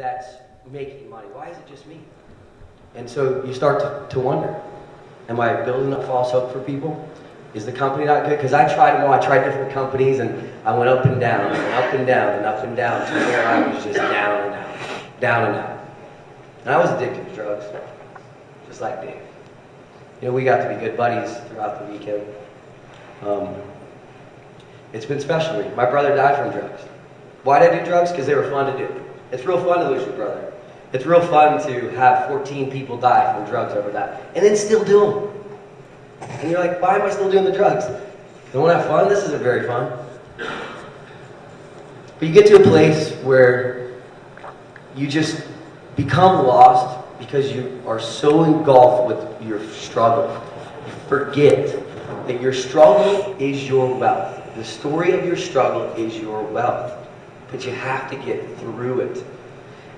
that's making money? Why is it just me? And so you start to wonder, am I building up false hope for people? Is the company not good? Because I tried them all. I tried different companies, and I went up and down, and up and down, and up and down, to where I was just down and out, down and out. And I was addicted to drugs, just like Dave. You know, we got to be good buddies throughout the weekend. It's been special to me. My brother died from drugs. Why did I do drugs? Because they were fun to do. It's real fun to lose your brother. It's real fun to have 14 people die from drugs over that, and then still do them. And you're like, why am I still doing the drugs? Don't want to have fun? This isn't very fun. But you get to a place where you just become lost because you are so engulfed with your struggle. You forget that your struggle is your wealth. The story of your struggle is your wealth. But you have to get through it.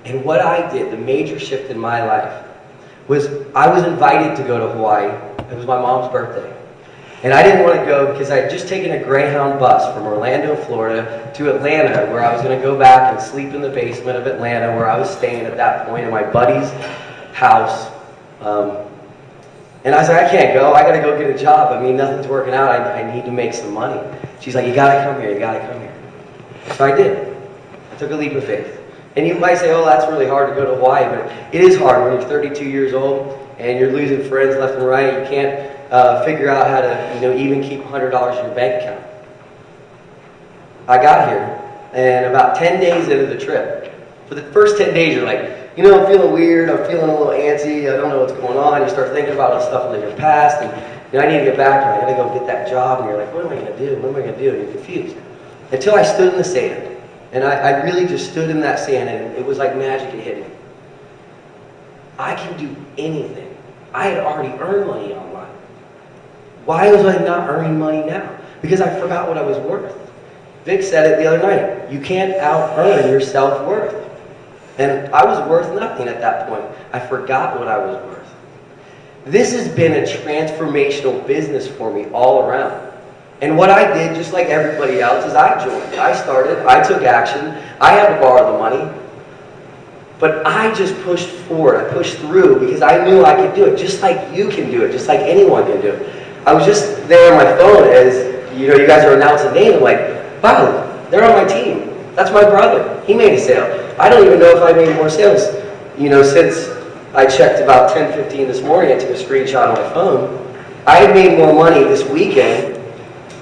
And what I did, the major shift in my life, was I was invited to go to Hawaii. It was my mom's birthday. And I didn't want to go because I had just taken a Greyhound bus from Orlando, Florida to Atlanta, where I was going to go back and sleep in the basement of Atlanta, where I was staying at that point in my buddy's house. And I was like, I can't go. I got to go get a job. I mean, nothing's working out. I need to make some money. She's like, you got to come here. You got to come here. So I did. I took a leap of faith. And you might say, oh, that's really hard to go to Hawaii, but it is hard when you're 32 years old and you're losing friends left and right. You can't figure out how to, even keep $100 in your bank account. I got here, and about 10 days into the trip, for the first 10 days, you're like, I'm feeling weird. I'm feeling a little antsy. I don't know what's going on. You start thinking about all the stuff in your past, and I need to get back, and I got to go get that job. And you're like, what am I going to do? What am I going to do? And you're confused. Until I stood in the sand. And I really just stood in that sand, and it was like magic. It hit me. I can do anything. I had already earned money online. Why was I not earning money now? Because I forgot what I was worth. Vic said it the other night. You can't out-earn your self-worth. And I was worth nothing at that point. I forgot what I was worth. This has been a transformational business for me all around. And what I did, just like everybody else, is I joined. I started, I took action, I had to borrow the money, but I just pushed forward, I pushed through because I knew I could do it, just like you can do it, just like anyone can do it. I was just there on my phone as, you guys are announcing names, I'm like, wow, they're on my team. That's my brother. He made a sale. I don't even know if I made more sales, since I checked about 10:15 this morning. I took a screenshot on my phone. I had made more money this weekend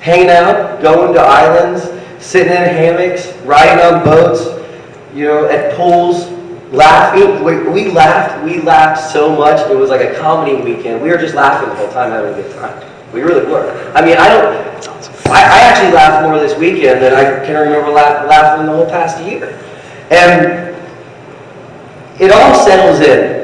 hanging out, going to islands, sitting in hammocks, riding on boats, at pools, laughing. We laughed so much. It was like a comedy weekend. We were just laughing the whole time, having a good time. We really were. I mean, I actually laughed more this weekend than I can remember laughing the whole past year. And it all settles in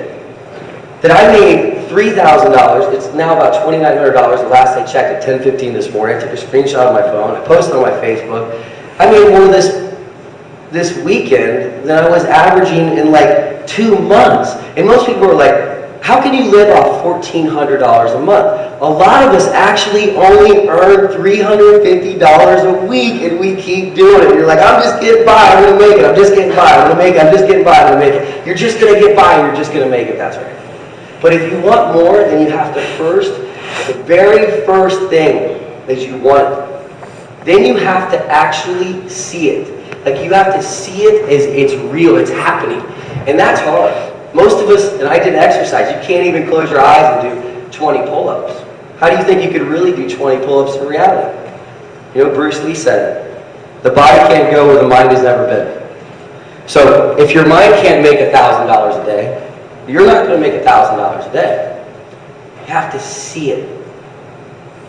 that I made $3,000. It's now about $2,900. The last I checked at 10:15 this morning. I took a screenshot on my phone. I posted on my Facebook. I made more this weekend than I was averaging in like 2 months. And most people are like, how can you live off $1,400 a month? A lot of us actually only earn $350 a week, and we keep doing it. You're like, I'm just getting by. I'm going to make it. I'm just getting by. I'm going to make it. I'm just getting by. I'm going to make it. You're just going to get by, and you're just going to make it. That's right. But if you want more, then you have to the very first thing that you want, then you have to actually see it. Like you have to see it as it's real, it's happening. And that's hard. Most of us, and I did exercise, you can't even close your eyes and do 20 pull-ups. How do you think you could really do 20 pull-ups in reality? Bruce Lee said it. The body can't go where the mind has never been. So if your mind can't make $1,000 a day, you're not going to make $1,000 a day. You have to see it.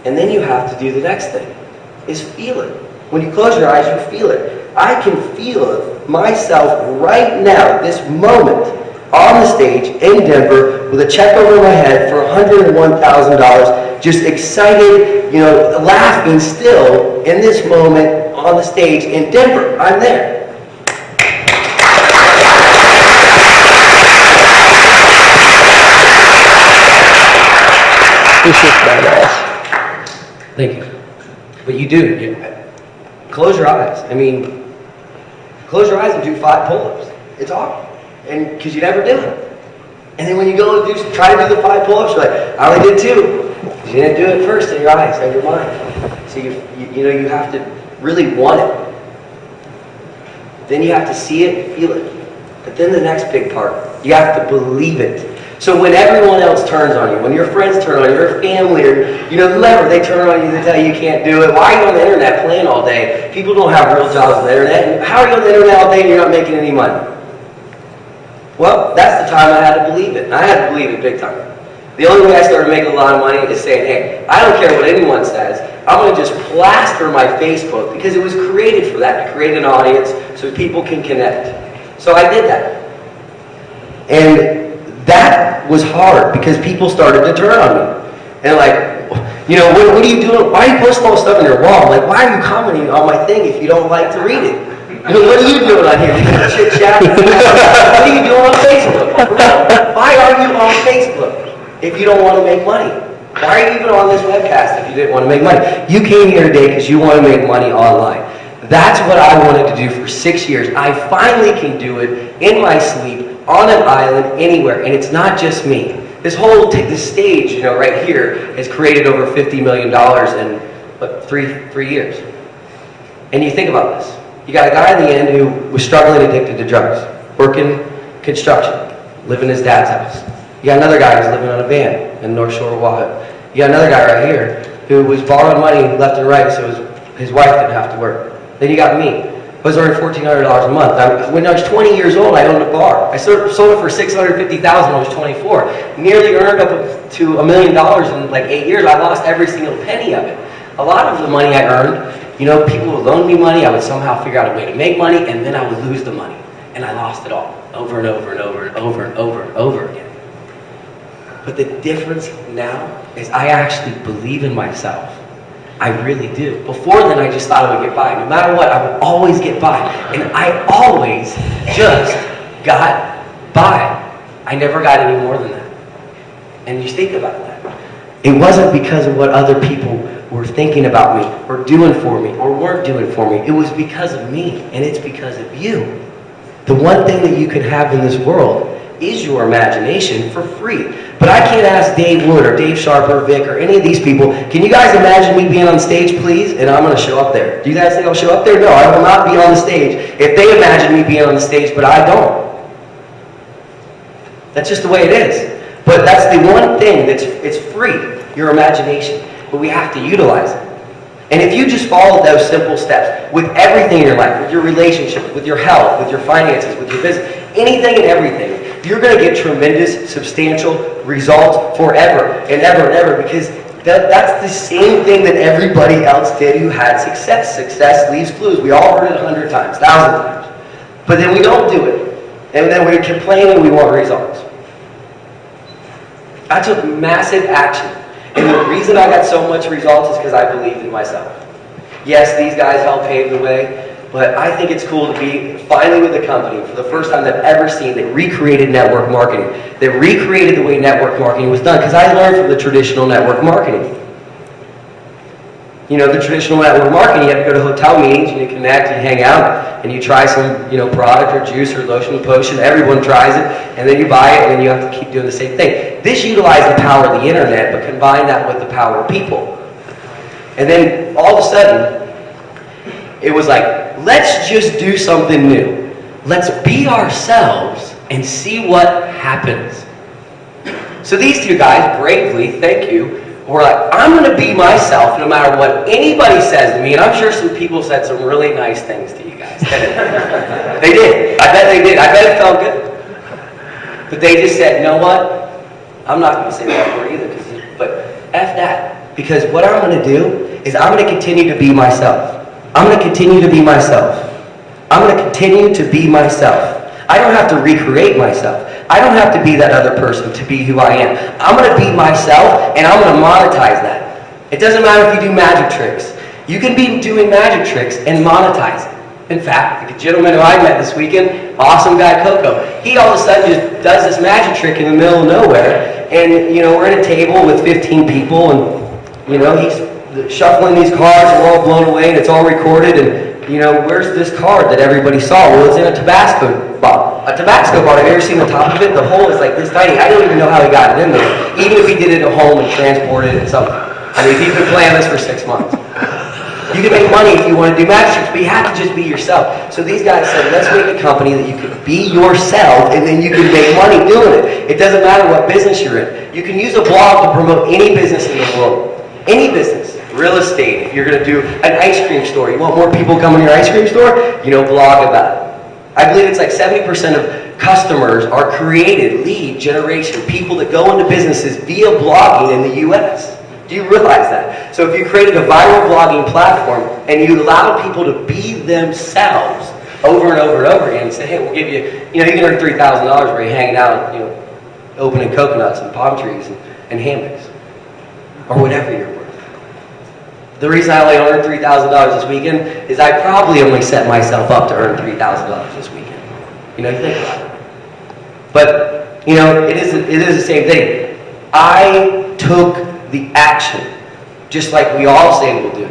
And then you have to do the next thing, is feel it. When you close your eyes, you feel it. I can feel myself right now, this moment, on the stage in Denver with a check over my head for $101,000, just excited, laughing still in this moment on the stage in Denver. I'm there. It's just badass. Thank you. But you do. Close your eyes. Close your eyes and do 5 pull-ups. It's hard. And because you never do it. And then when you go and try to do the 5 pull-ups, you're like, I only did 2. Because you didn't do it first in your eyes and your mind. So you have to really want it. Then you have to see it and feel it. But then the next big part, you have to believe it. So when everyone else turns on you, when your friends turn on you, your family, or whoever, they turn on you, they tell you you can't do it. Why are you on the internet playing all day? People don't have real jobs on the internet. And how are you on the internet all day and you're not making any money? Well, that's the time I had to believe it. And I had to believe it big time. The only way I started making a lot of money is saying, hey, I don't care what anyone says. I'm going to just plaster my Facebook because it was created for that, to create an audience so people can connect. So I did that. And that was hard because people started to turn on me. And like, what are you doing? Why are you posting all this stuff on your wall? Like, why are you commenting on my thing if you don't like to read it? What are you doing on here? You gonna chit chat? What are you doing on Facebook? Why are you on Facebook if you don't want to make money? Why are you even on this webcast if you didn't want to make money? You came here today because you want to make money online. That's what I wanted to do for 6 years. I finally can do it in my sleep, on an island, anywhere. And it's not just me. This stage, right here, has created over $50 million in, 3 years. And you think about this. You got a guy in the end who was struggling, addicted to drugs, working construction, living in his dad's house. You got another guy who's living on a van in North Shore of Oahu. You got another guy right here who was borrowing money left and right so his wife didn't have to work. Then you got me. I was earning $1,400 a month. When I was 20 years old, I owned a bar. I sold it for $650,000 when I was 24. Nearly earned up to $1 million in like 8 years. I lost every single penny of it. A lot of the money I earned, people would loan me money. I would somehow figure out a way to make money, and then I would lose the money. And I lost it all over and over and over and over and over and over again. But the difference now is I actually believe in myself. I really do. Before then, I just thought I would get by. No matter what, I would always get by. And I always just got by. I never got any more than that. And you think about that. It wasn't because of what other people were thinking about me, or doing for me, or weren't doing for me. It was because of me, and it's because of you. The one thing that you can have in this world is your imagination for free. But I can't ask Dave Wood or Dave Sharp or Vic or any of these people, can you guys imagine me being on stage, please? And I'm going to show up there. Do you guys think I'll show up there? No, I will not be on the stage if they imagine me being on the stage, but I don't. That's just the way it is. But that's the one thing it's free, your imagination. But we have to utilize it. And if you just follow those simple steps with everything in your life, with your relationships, with your health, with your finances, with your business, anything and everything, you're going to get tremendous, substantial results forever and ever and ever, because that's the same thing that everybody else did who had success. Success leaves clues. We all heard it 100 times, 1,000 times. But then we don't do it. And then we complain and we want results. I took massive action. And the reason I got so much results is because I believed in myself. Yes, these guys helped pave the way, but I think it's cool to be finally with a company for the first time that I've ever seen that recreated network marketing, that recreated the way network marketing was done, because I learned from the traditional network marketing. The traditional network marketing, you have to go to hotel meetings, and you connect, and you hang out, and you try some, product or juice or lotion or potion. Everyone tries it, and then you buy it, and then you have to keep doing the same thing. This utilized the power of the internet, but combined that with the power of people. And then all of a sudden, it was like, let's just do something new. Let's be ourselves and see what happens. So these two guys, bravely, thank you, were like, I'm going to be myself no matter what anybody says to me. And I'm sure some people said some really nice things to you guys. They did. I bet they did. I bet it felt good. But they just said, you know what? I'm not going to say that word either. But F that. Because what I'm going to do is I'm going to continue to be myself. I'm going to continue to be myself. I'm going to continue to be myself. I don't have to recreate myself. I don't have to be that other person to be who I am. I'm going to be myself, and I'm going to monetize that. It doesn't matter if you do magic tricks. You can be doing magic tricks and monetize it. In fact, the gentleman who I met this weekend, awesome guy Coco, he all of a sudden just does this magic trick in the middle of nowhere, and we're at a table with 15 people, and he's shuffling these cards, and we're all blown away, and it's all recorded, and where's this card that everybody saw? Well, it's in a Tabasco bottle. A Tabasco bar, have you ever seen the top of it? The hole is like this tiny. I don't even know how he got it in there. Even if he did it at home and transported it and something. I mean, he's been playing this for 6 months. You can make money if you want to do magic tricks, but you have to just be yourself. So these guys said, let's make a company that you can be yourself and then you can make money doing it. It doesn't matter what business you're in. You can use a blog to promote any business in the world. Any business. Real estate, if you're going to do an ice cream store, you want more people coming to your ice cream store, blog about it. I believe it's like 70% of customers are created, lead generation, people that go into businesses via blogging in the US. Do you realize that? So if you created a viral blogging platform and you allow people to be themselves over and over and over again and say, hey, we'll give you, you can earn $3,000 where you're hanging out, opening coconuts and palm trees and hammocks or whatever you're worth. The reason I only earned $3,000 this weekend is I probably only set myself up to earn $3,000 this weekend. You think about it. But, it is the same thing. I took the action, just like we all say we'll do.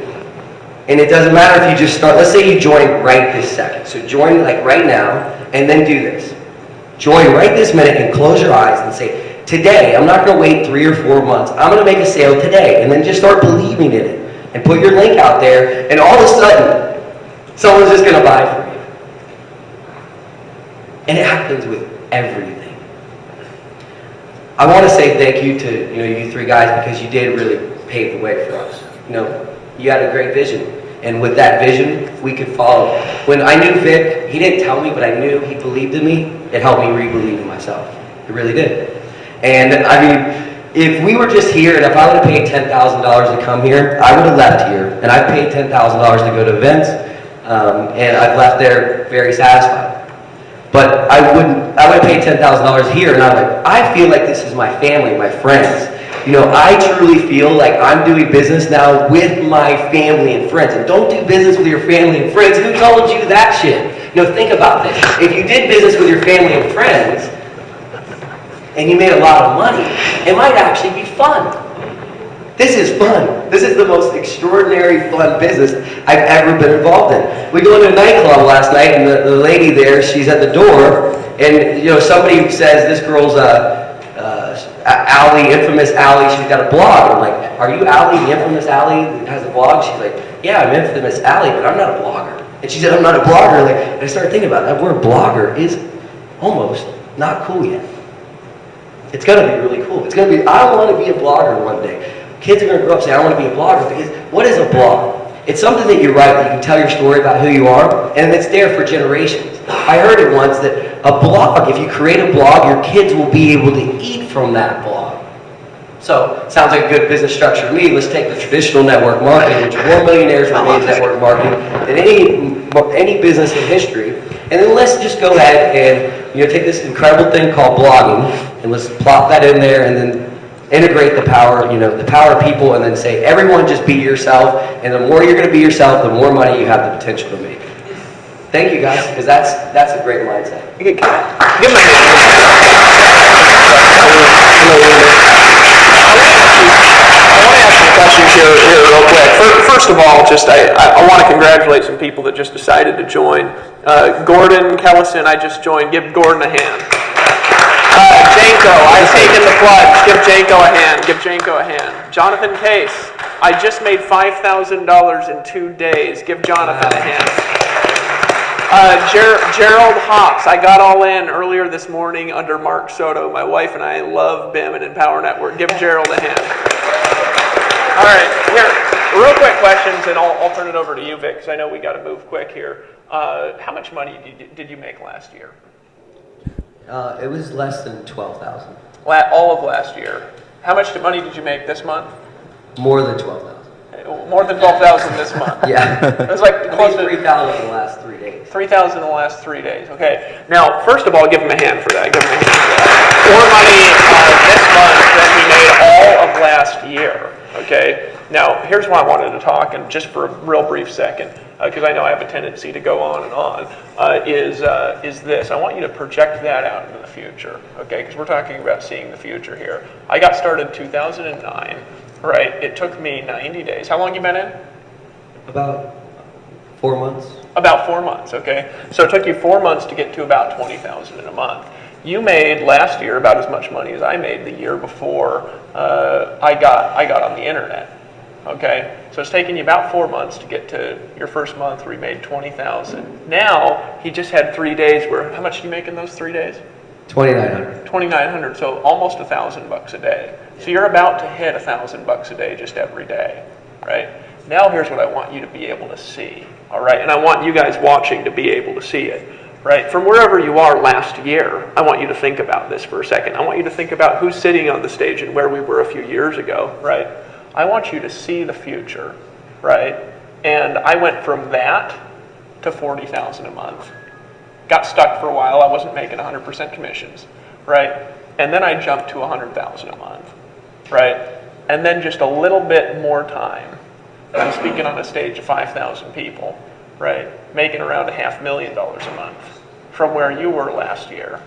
And it doesn't matter if you just start, let's say you join right this second. So join like right now, and then do this. Join right this minute and close your eyes and say, today, I'm not gonna wait 3 or 4 months. I'm gonna make a sale today, and then just start believing in it. And put your link out there, and all of a sudden, someone's just gonna buy from you. And it happens with everything. I want to say thank you to you 3 guys because you did really pave the way for us. You had a great vision, and with that vision, we could follow. When I knew Vic, he didn't tell me, but I knew he believed in me. It helped me re-believe in myself. It really did. And I mean, if we were just here, and if I would have paid $10,000 to come here, I would have left here, and I've paid $10,000 to go to events, and I've left there very satisfied. But I would pay $10,000 here, and I feel like this is my family, my friends. I truly feel like I'm doing business now with my family and friends. And don't do business with your family and friends. Who told you that shit? Think about this. If you did business with your family and friends, and you made a lot of money, it might actually be fun. This is fun. This is the most extraordinary fun business I've ever been involved in. We go into a nightclub last night, and the lady there, she's at the door, and somebody says this girl's Allie, infamous Allie. She's got a blog. I'm like, are you Allie, the infamous Allie that has a blog? She's like, yeah, I'm infamous Allie, but I'm not a blogger. And she said, I'm not a blogger. And I started thinking about it. That word blogger is almost not cool yet. It's gonna be really cool. It's gonna be. I want to be a blogger one day. Kids are going to grow up saying, I want to be a blogger, because what is a blog? It's something that you write that you can tell your story about who you are, and it's there for generations. I heard it once that a blog, if you create a blog, your kids will be able to eat from that blog. So, sounds like a good business structure to me. Let's take the traditional network marketing, which more millionaires were made in network marketing than any business in history, and then let's just go ahead and take this incredible thing called blogging, and let's plop that in there, and then integrate the power of people, and then say, everyone just be yourself, and the more you're going to be yourself, the more money you have the potential to make. Thank you guys, because that's a great mindset. Give him a hand. I want to ask you questions here real quick. First of all, I want to congratulate some people that just decided to join. Gordon Kellison, I just joined. Give Gordon a hand. Janko, I've taken the pledge. Give Janko a hand. Give Janko a hand. Jonathan Case, I just made $5,000 in 2 days. Give Jonathan a hand. Gerald Hawks, I got all in earlier this morning under Mark Soto. My wife and I love BIM and Empower Network. Give Gerald a hand. All right, here, real quick questions, and I'll turn it over to you, Vic, because I know we got to move quick here. How much money did you make last year? It was less than 12,000. All of last year. How much money did you make this month? More than 12,000. More than 12,000 this month. Yeah. It was like close to 3,000 in the last 3 days. 3,000 in the last 3 days. Okay. Now, first of all, give him a hand for that. Give him a hand for that. More money this month than he made all of last year. Okay. Now, here's why I wanted to talk, and just for a real brief second, because I know I have a tendency to go on and on, is this. I want you to project that out into the future, okay? Because we're talking about seeing the future here. I got started in 2009, right? It took me 90 days. How long you been in? About 4 months. About 4 months, okay? So it took you 4 months to get to about 20,000 in a month. You made last year about as much money as I made the year before I got on the internet. Okay, so it's taken you about 4 months to get to your first month where you made 20,000. Now he just had 3 days where how much did you make in those 3 days? 2,900. 2,900, so almost $1,000 a day. So you're about to hit $1,000 a day just every day, right? Now here's what I want you to be able to see, all right? And I want you guys watching to be able to see it, right? From wherever you are last year, I want you to think about this for a second. I want you to think about who's sitting on the stage and where we were a few years ago, right? I want you to see the future, right? And I went from that to 40,000 a month. Got stuck for a while. I wasn't making 100% commissions, right? And then I jumped to 100,000 a month, right? And then just a little bit more time. I'm speaking on a stage of 5,000 people, right? Making around $500,000 a month from where you were last year.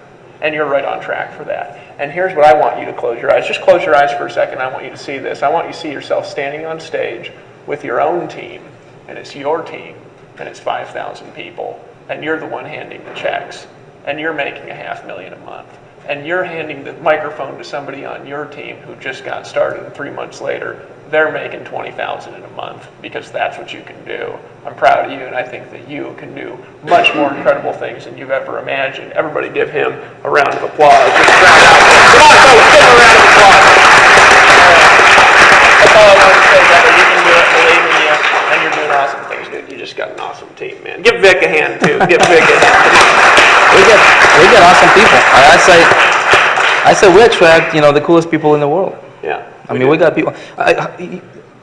And you're right on track for that. And here's what I want you to close your eyes. Just close your eyes for a second. I want you to see this. I want you to see yourself standing on stage with your own team. And it's your team. And it's 5,000 people. And you're the one handing the checks. And you're making $500,000 a month. And you're handing the microphone to somebody on your team who just got started, and 3 months later, they're making $20,000 in a month because that's what you can do. I'm proud of you, and I think that you can do much more incredible things than you've ever imagined. Everybody give him a round of applause. Just round out there. Come on, folks, give him a round of applause. That's all I wanted to say, brother. You can do it, believe in you, and you're doing awesome things, dude. You just got an awesome team, man. Give Vic a hand, too. Give Vic a hand. Come on. We get awesome people. I say we attract, the coolest people in the world. Yeah. I mean, we got people.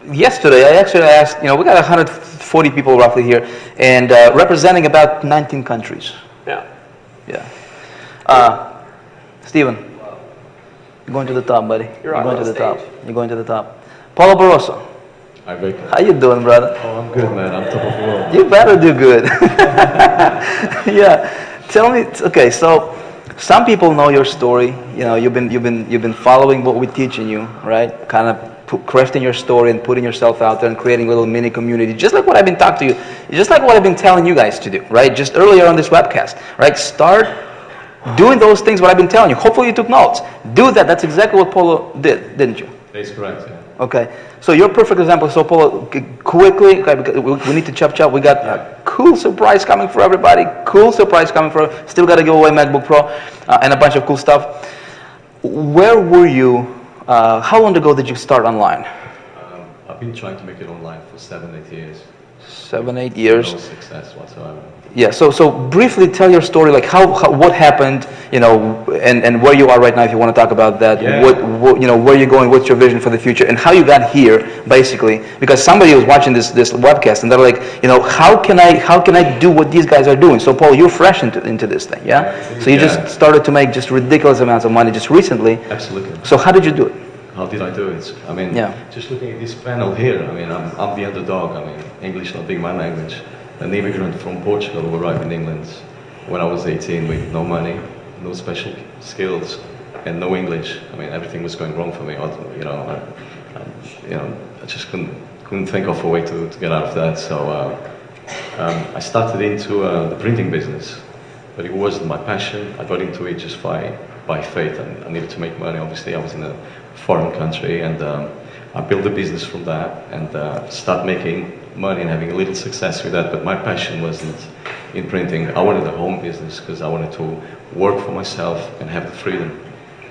Yesterday, I actually asked, we got 140 people roughly here, and representing about 19 countries. Yeah. Yeah. Steven, you're going to the top, buddy. You're going on to the stage. top. You're going to the top. Paulo Barroso, Hi, Vic. how you doing, brother? Oh, I'm good, man. I'm top of the world. You better do good. Yeah. Tell me. Okay, so some people know your story. You've been following what we're teaching you, right? Kind of crafting your story and putting yourself out there and creating a little mini community, just like what I've been talking to you, just like what I've been telling you guys to do, right? Just earlier on this webcast, right? Start doing those things what I've been telling you. Hopefully you took notes. Do that. That's exactly what Paulo did, didn't you? That's correct, yeah. Okay, so you're a perfect example. So Paulo, quickly, okay, because we need to chop. We got a cool surprise coming for everybody. Still got to give away MacBook Pro and a bunch of cool stuff. Where were you? How long ago did you start online? I've been trying to make it online for 7-8 years. 7-8 years. No success whatsoever. Yeah. So briefly tell your story, like what happened, and where you are right now. If you want to talk about that, Yeah. what where you're going, what's your vision for the future, and how you got here, basically. Because somebody was watching this webcast and they're like, how can I do what these guys are doing? So Paul, you're fresh into this thing, yeah? So you just started to make just ridiculous amounts of money just recently. Absolutely. So how did you do it? How did I do it? I mean, Yeah. just looking at this panel here, I mean, I'm the underdog. I mean, English not being my language. An immigrant from Portugal who arrived in England when I was 18 with no money, no special skills, and no English. I mean, everything was going wrong for me. I just couldn't think of a way to get out of that. So I started into the printing business, but it wasn't my passion. I got into it just by faith, and I needed to make money. Obviously, I was in a foreign country, and I built a business from that and start making money and having a little success with that. But my passion wasn't in printing. I wanted a home business because I wanted to work for myself and have the freedom.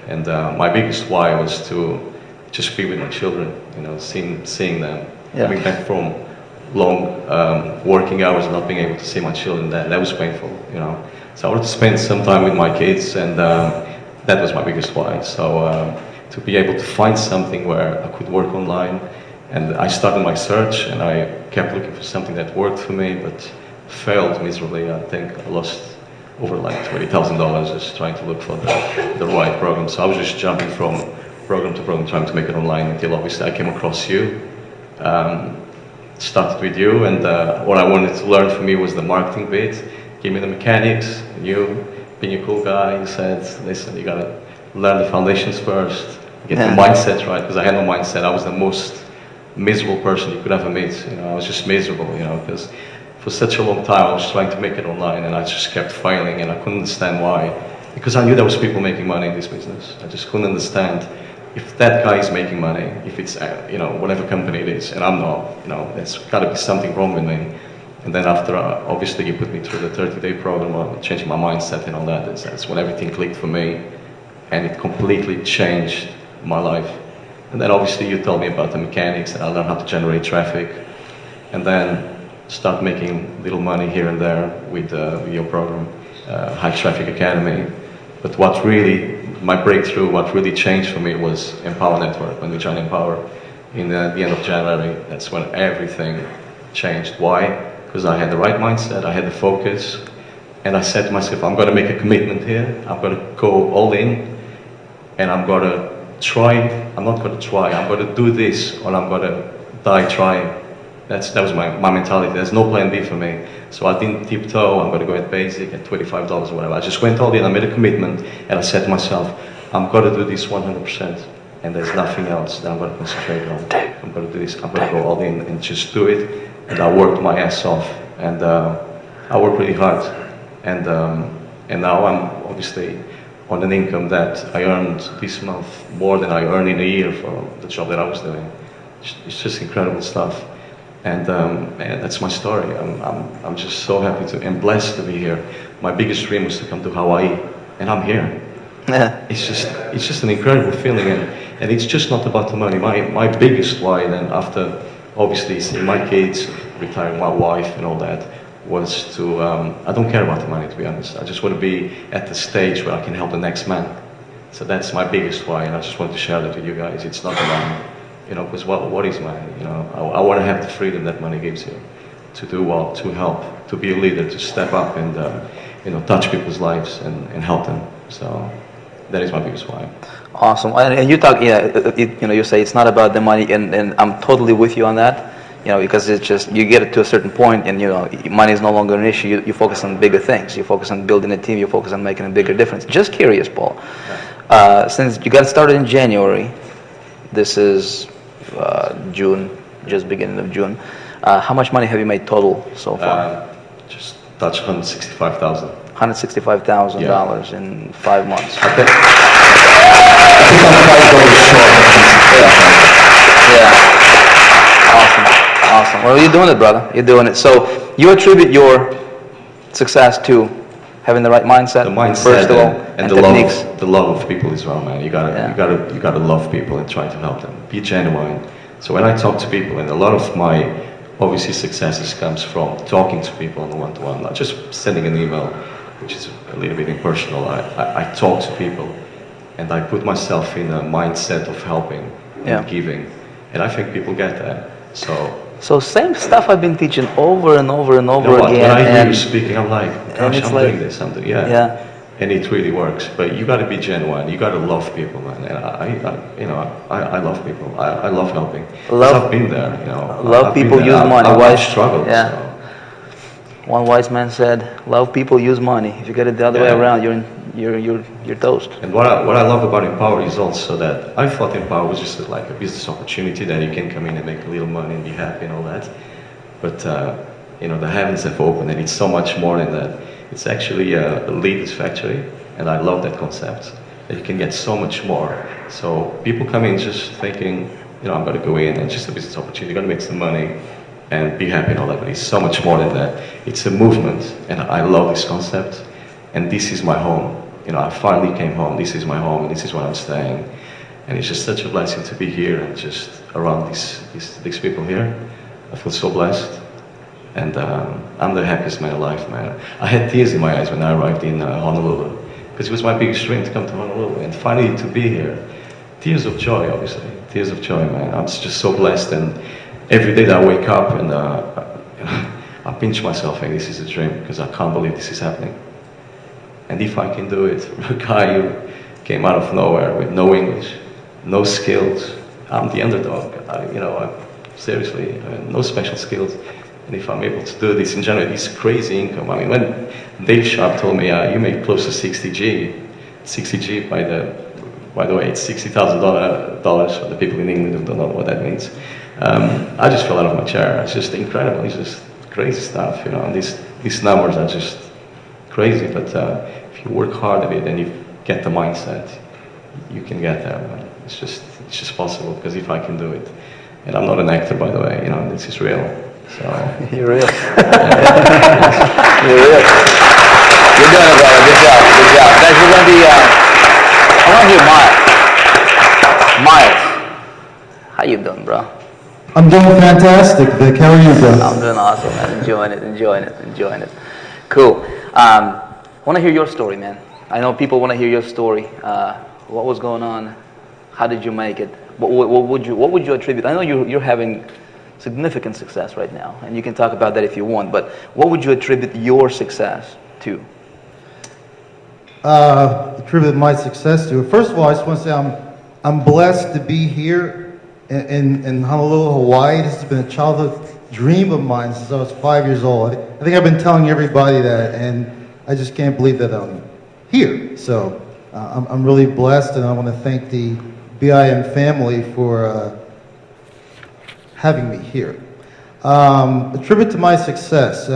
And my biggest why was to just be with my children, seeing them. Yeah. Coming back from long working hours, not being able to see my children, that was painful, So I wanted to spend some time with my kids, and that was my biggest why. So to be able to find something where I could work online, and I started my search, and I kept looking for something that worked for me, but failed miserably. I think I lost over like $20,000 just trying to look for the right program. So I was just jumping from program to program, trying to make it online, until obviously I came across you. Started with you, and what I wanted to learn from you was the marketing bit. Give me the mechanics. You, being a cool guy, you said, listen, you gotta learn the foundations first, get the mindset right, because I had no mindset. I was the most miserable person you could ever meet. I was just miserable, because for such a long time I was trying to make it online, and I just kept failing, and I couldn't understand why. Because I knew there was people making money in this business. I just couldn't understand if that guy is making money, if it's whatever company it is, and I'm not. There's got to be something wrong with me. And then after, obviously, you put me through the 30-day program, changing my mindset and all that. That's when everything clicked for me, and it completely changed my life. And then obviously you told me about the mechanics, and I learned how to generate traffic, and then start making little money here and there with your program, High Traffic Academy. But what really, my breakthrough, what really changed for me was Empower Network. When we joined Empower in the end of January, that's when everything changed. Why? Because I had the right mindset, I had the focus, and I said to myself, I'm going to make a commitment here, I'm going to go all in, and I'm going to try, I'm not going to try, I'm going to do this, or I'm going to die trying. That was my mentality. There's no plan B for me. So I didn't tiptoe, I'm going to go at basic, at $25 or whatever. I just went all in, I made a commitment, and I said to myself, I'm going to do this 100%, and there's nothing else that I'm going to concentrate on. I'm going to do this, I'm going to go all in and just do it. And I worked my ass off, and I worked really hard. And now I'm obviously on an income that I earned this month more than I earned in a year for the job that I was doing. It's just incredible stuff. And that's my story. I'm just so happy and blessed to be here. My biggest dream was to come to Hawaii, and I'm here. Yeah. It's just an incredible feeling, and it's just not about the money. My biggest why then, after obviously seeing my kids, retiring my wife and all that, was to, I don't care about the money, to be honest. I just want to be at the stage where I can help the next man. So that's my biggest why, and I just want to share that with you guys. It's not the money, because what is money? I want to have the freedom that money gives you to do well, to help, to be a leader, to step up and, touch people's lives and help them. So that is my biggest why. Awesome. And you talk, you say it's not about the money, and I'm totally with you on that. Because it's just, you get it to a certain point, and money is no longer an issue. You focus on bigger things. You focus on building a team. You focus on making a bigger difference. Just curious, Paul. Since you got started in January, this is June, just beginning of June. How much money have you made total so far? Just touch $165,000. $165,000 in 5 months. Okay. Yeah. Awesome. Well, you're doing it, brother. You're doing it. So you attribute your success to having the right mindset, The mindset first of all, and techniques. the love of people as well, man. You gotta love people and try to help them. Be genuine. So when I talk to people, and a lot of my obviously successes comes from talking to people on the one-to-one, not just sending an email, which is a little bit impersonal. I talk to people, and I put myself in a mindset of helping and giving, and I think people get that. So same stuff I've been teaching over and over and over again. When I hear and you speaking, I'm like, gosh, I'm doing this. Yeah. And it really works. But you got to be genuine. You got to love people, man. And I love people. I love helping. I've been there. Love people, use money. I've struggled. Yeah. So. One wise man said, "Love people, use money. If you get it the other way around, you're toast." And what I love about Empower is also that I thought Empower was just like a business opportunity that you can come in and make a little money and be happy and all that. But the heavens have opened, and it's so much more than that. It's actually a leader's factory, and I love that concept. That you can get so much more. So people come in just thinking, I'm going to go in and just a business opportunity, going to make some money and be happy and all that. But it's so much more than that. It's a movement, and I love this concept. And this is my home. I finally came home. This is my home, and this is where I'm staying. And it's just such a blessing to be here and just around these people here. I feel so blessed. And I'm the happiest man alive, man. I had tears in my eyes when I arrived in Honolulu, because it was my biggest dream to come to Honolulu, and finally to be here. Tears of joy, obviously. Tears of joy, man. I'm just so blessed, and every day that I wake up and I pinch myself, and this is a dream, because I can't believe this is happening. And if I can do it, a guy who came out of nowhere with no English, no skills, I'm the underdog. Seriously, no special skills. And if I'm able to do this in general, this crazy income. I mean, when Dave Sharp told me, you make close to 60G, by the way, it's $60,000 for the people in England who don't know what that means. I just fell out of my chair. It's just incredible. It's just crazy stuff, you know. And these numbers are just crazy, but if you work hard at it and you get the mindset, you can get there. Man. It's just possible, because if I can do it, and I'm not an actor, by the way, you know, this is real. So You're real. You're real. You're doing it, brother. Good job. Good job. Guys, we're gonna be. I want to hear Miles. Miles, how you doing, bro? I'm doing fantastic, Vic. How are you, bro? I'm doing awesome, man. Enjoying it. Cool. I want to hear your story, man. I know people want to hear your story. What was going on? How did you make it? What would you attribute? I know you're having significant success right now, and you can talk about that if you want. But what would you attribute your success to? Attribute my success to. First of all, I just want to say I'm blessed to be here in Honolulu, Hawaii. This has been a childhood dream of mine since I was 5 years old. I think I've been telling everybody that, and I just can't believe that I'm here. So I'm really blessed, and I want to thank the BIM family for having me here. Attribute to my success,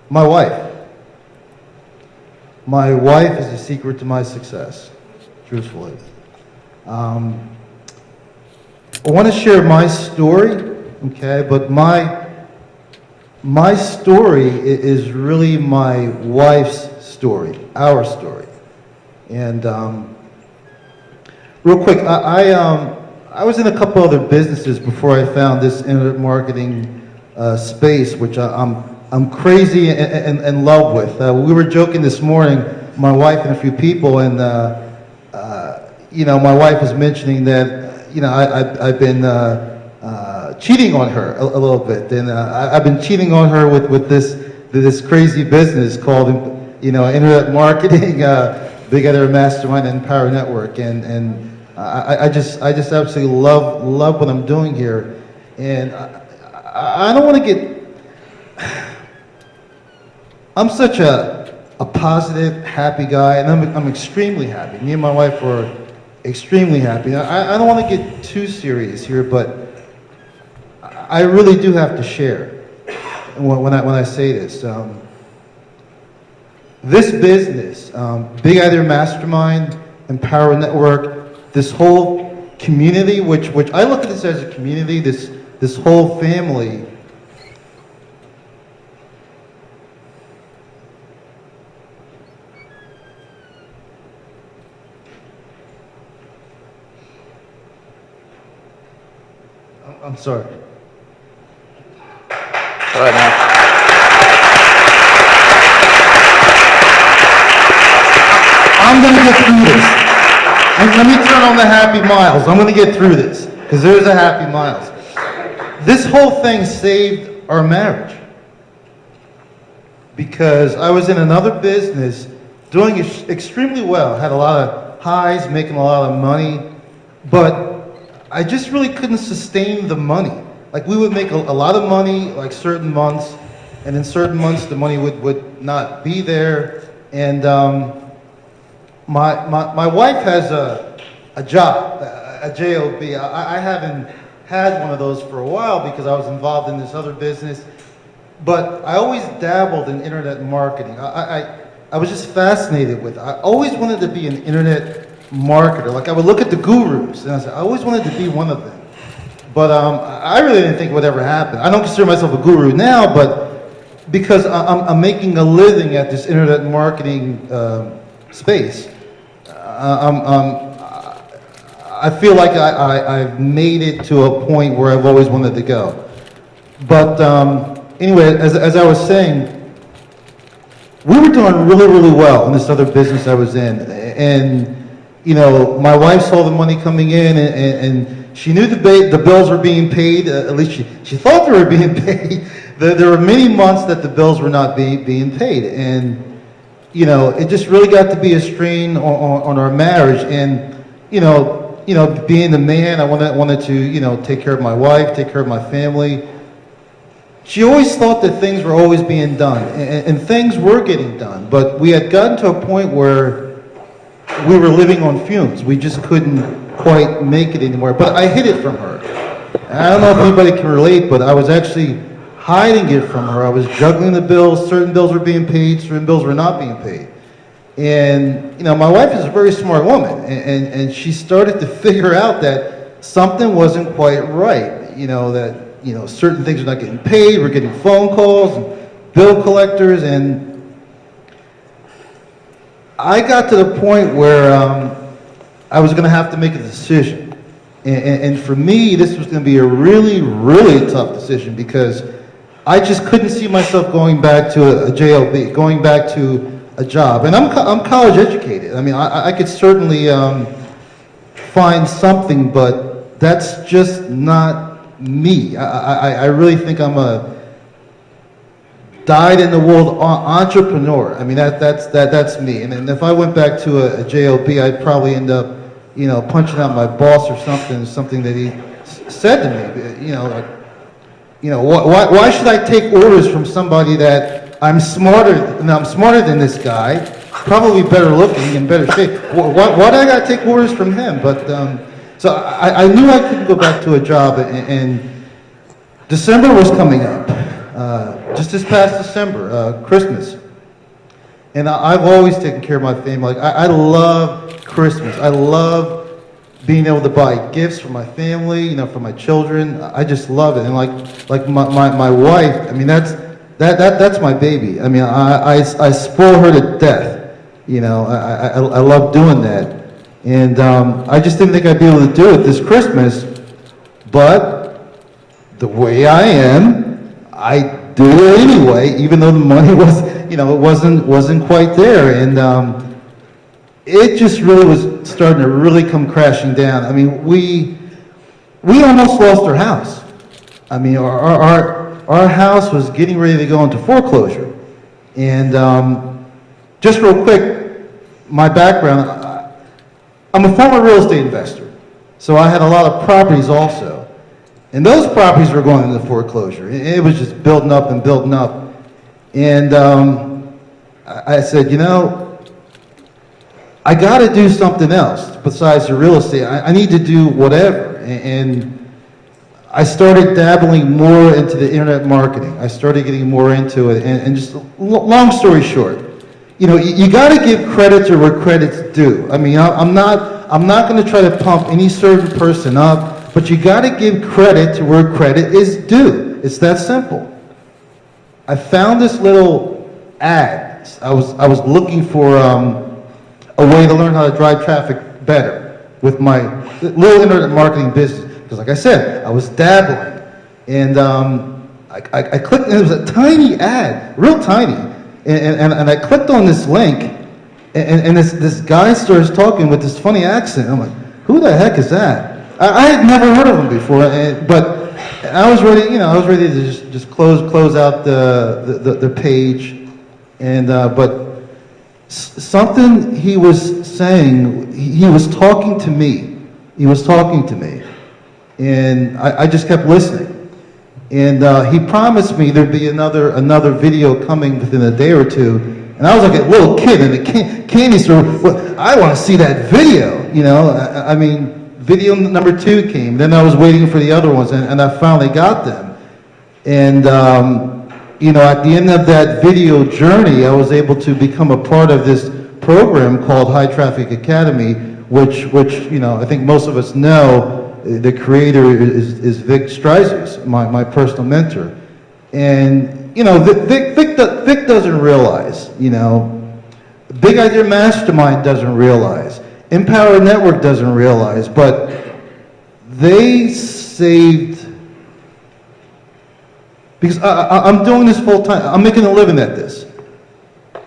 my wife. My wife is the secret to my success, truthfully. I want to share my story, okay, but my story is really my wife's story, our story. And real quick, I was in a couple other businesses before I found this internet marketing space, which I'm crazy in love with. We were joking this morning, my wife and a few people, and you know, my wife was mentioning that, you know, I've been cheating on her a little bit, and I've been cheating on her with this crazy business called, you know, internet marketing, Big Idea Mastermind and Power Network, and I just absolutely love what I'm doing here, and I don't want to get. I'm such a positive, happy guy, and I'm extremely happy. Me and my wife are extremely happy. I don't want to get too serious here, but I really do have to share when I say this. This business, Big Idea Mastermind and Power Network, this whole community, which I look at this as a community, this whole family. I'm sorry. All right, man. I'm going to get through this. And let me turn on the Happy Miles. I'm going to get through this, because there's a Happy Miles. This whole thing saved our marriage, because I was in another business doing extremely well, had a lot of highs, making a lot of money, but I just really couldn't sustain the money. Like, we would make a lot of money, like certain months, and in certain months the money would not be there. And my wife has a job, a job. I haven't had one of those for a while because I was involved in this other business, but I always dabbled in internet marketing. I was just fascinated with it. I always wanted to be an internet marketer. Like, I would look at the gurus, and I said, I always wanted to be one of them. But I really didn't think it would ever happen. I don't consider myself a guru now, but because I'm making a living at this internet marketing space, I feel like I've made it to a point where I've always wanted to go. But anyway, as I was saying, we were doing really, really well in this other business I was in. And you know, my wife saw the money coming in, and she knew the bills were being paid. At least she thought they were being paid. There were many months that the bills were not being paid, and you know, it just really got to be a strain on our marriage. And you know, being the man, I wanted to, you know, take care of my wife, take care of my family. She always thought that things were always being done, and things were getting done, but we had gotten to a point where we were living on fumes. We just couldn't quite make it anymore. But I hid it from her. And I don't know if anybody can relate, but I was actually hiding it from her. I was juggling the bills. Certain bills were being paid, certain bills were not being paid. And, you know, my wife is a very smart woman, and she started to figure out that something wasn't quite right. You know, that, you know, certain things are not getting paid, we're getting phone calls, and bill collectors, and I got to the point where I was going to have to make a decision. And for me, this was going to be a really, really tough decision because I just couldn't see myself going back to a JLB, going back to a job. And I'm college educated. I mean, I could certainly find something, but that's just not me. I really think I'm a dyed-in-the-wool entrepreneur. I mean, that's me. And if I went back to a JLB, I'd probably end up, you know, punching out my boss or something that he said to me. You know, why should I take orders from somebody that I'm smarter than this guy, probably better looking and better shape. Why do I gotta take orders from him? But so I knew I couldn't go back to a job, and December was coming up. Just this past December, Christmas. And I've always taken care of my family. Like, I love Christmas. I love being able to buy gifts for my family, you know, for my children. I just love it. And like my wife, I mean, that's my baby. I mean, I spoil her to death. You know, I love doing that. And I just didn't think I'd be able to do it this Christmas. But the way I am, I do it anyway, even though the money was, you know, it wasn't quite there. And it just really was starting to really come crashing down. I mean, we almost lost our house. I mean, our house was getting ready to go into foreclosure. And just real quick, my background, I'm a former real estate investor. So I had a lot of properties also. And those properties were going into foreclosure. It was just building up and building up. And I said, you know, I got to do something else besides the real estate. I need to do whatever. And I started dabbling more into the internet marketing. I started getting more into it. And just long story short, you know, you got to give credit to where credit's due. I mean, I'm not going to try to pump any certain person up. But you got to give credit to where credit is due. It's that simple. I found this little ad. I was looking for a way to learn how to drive traffic better with my little internet marketing business. Because like I said, I was dabbling. And I clicked, and it was a tiny ad, real tiny. And I clicked on this link, and this guy starts talking with this funny accent. I'm like, who the heck is that? I had never heard of him before, but I was ready. You know, I was ready to just close out the page, and but something he was saying. He was talking to me. He was talking to me, and I just kept listening. And he promised me there'd be another video coming within a day or two. And I was like a little kid in the candy store. Well, I want to see that video. You know, I mean. Video number 2 came, then I was waiting for the other ones, and I finally got them. And, you know, at the end of that video journey, I was able to become a part of this program called High Traffic Academy, which you know, I think most of us know, the creator is Vic Strizheus, my personal mentor. And, you know, Vic doesn't realize, you know, Big Idea Mastermind doesn't realize, Empower Network doesn't realize, but they saved, because I'm doing this full time, I'm making a living at this.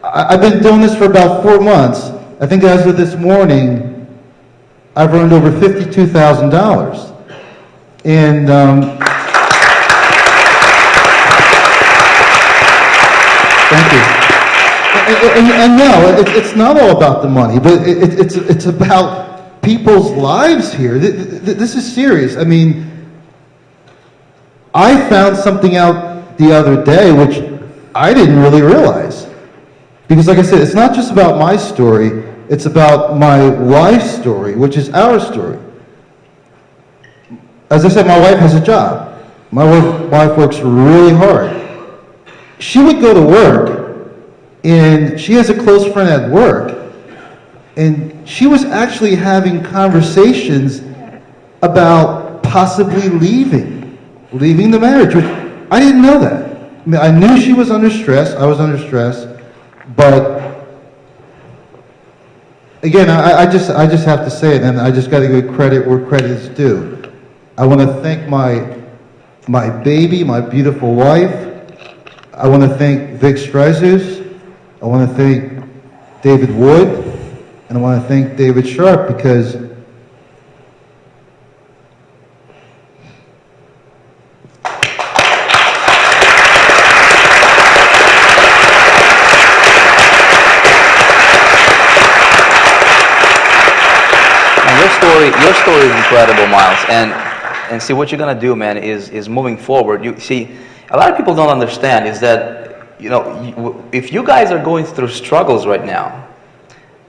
I've been doing this for about 4 months. I think as of this morning, I've earned over $52,000. And thank you. And no, it's not all about the money, but it's about people's lives here. This is serious. I mean, I found something out the other day which I didn't really realize. Because like I said, it's not just about my story, it's about my wife's story, which is our story. As I said, my wife has a job. My wife works really hard. She would go to work, and she has a close friend at work, and she was actually having conversations about possibly leaving the marriage, which I didn't know that. I mean, I knew she was under stress, I was under stress, but again, I just have to say it, and I just got to give credit where credit is due. I want to thank my baby, my beautiful wife. I want to thank Vic Streisers. I want to thank David Wood, and I want to thank David Sharp because your story is incredible, Miles. And see, what you're gonna do, man, is moving forward. You see, a lot of people don't understand is that, you know, if you guys are going through struggles right now,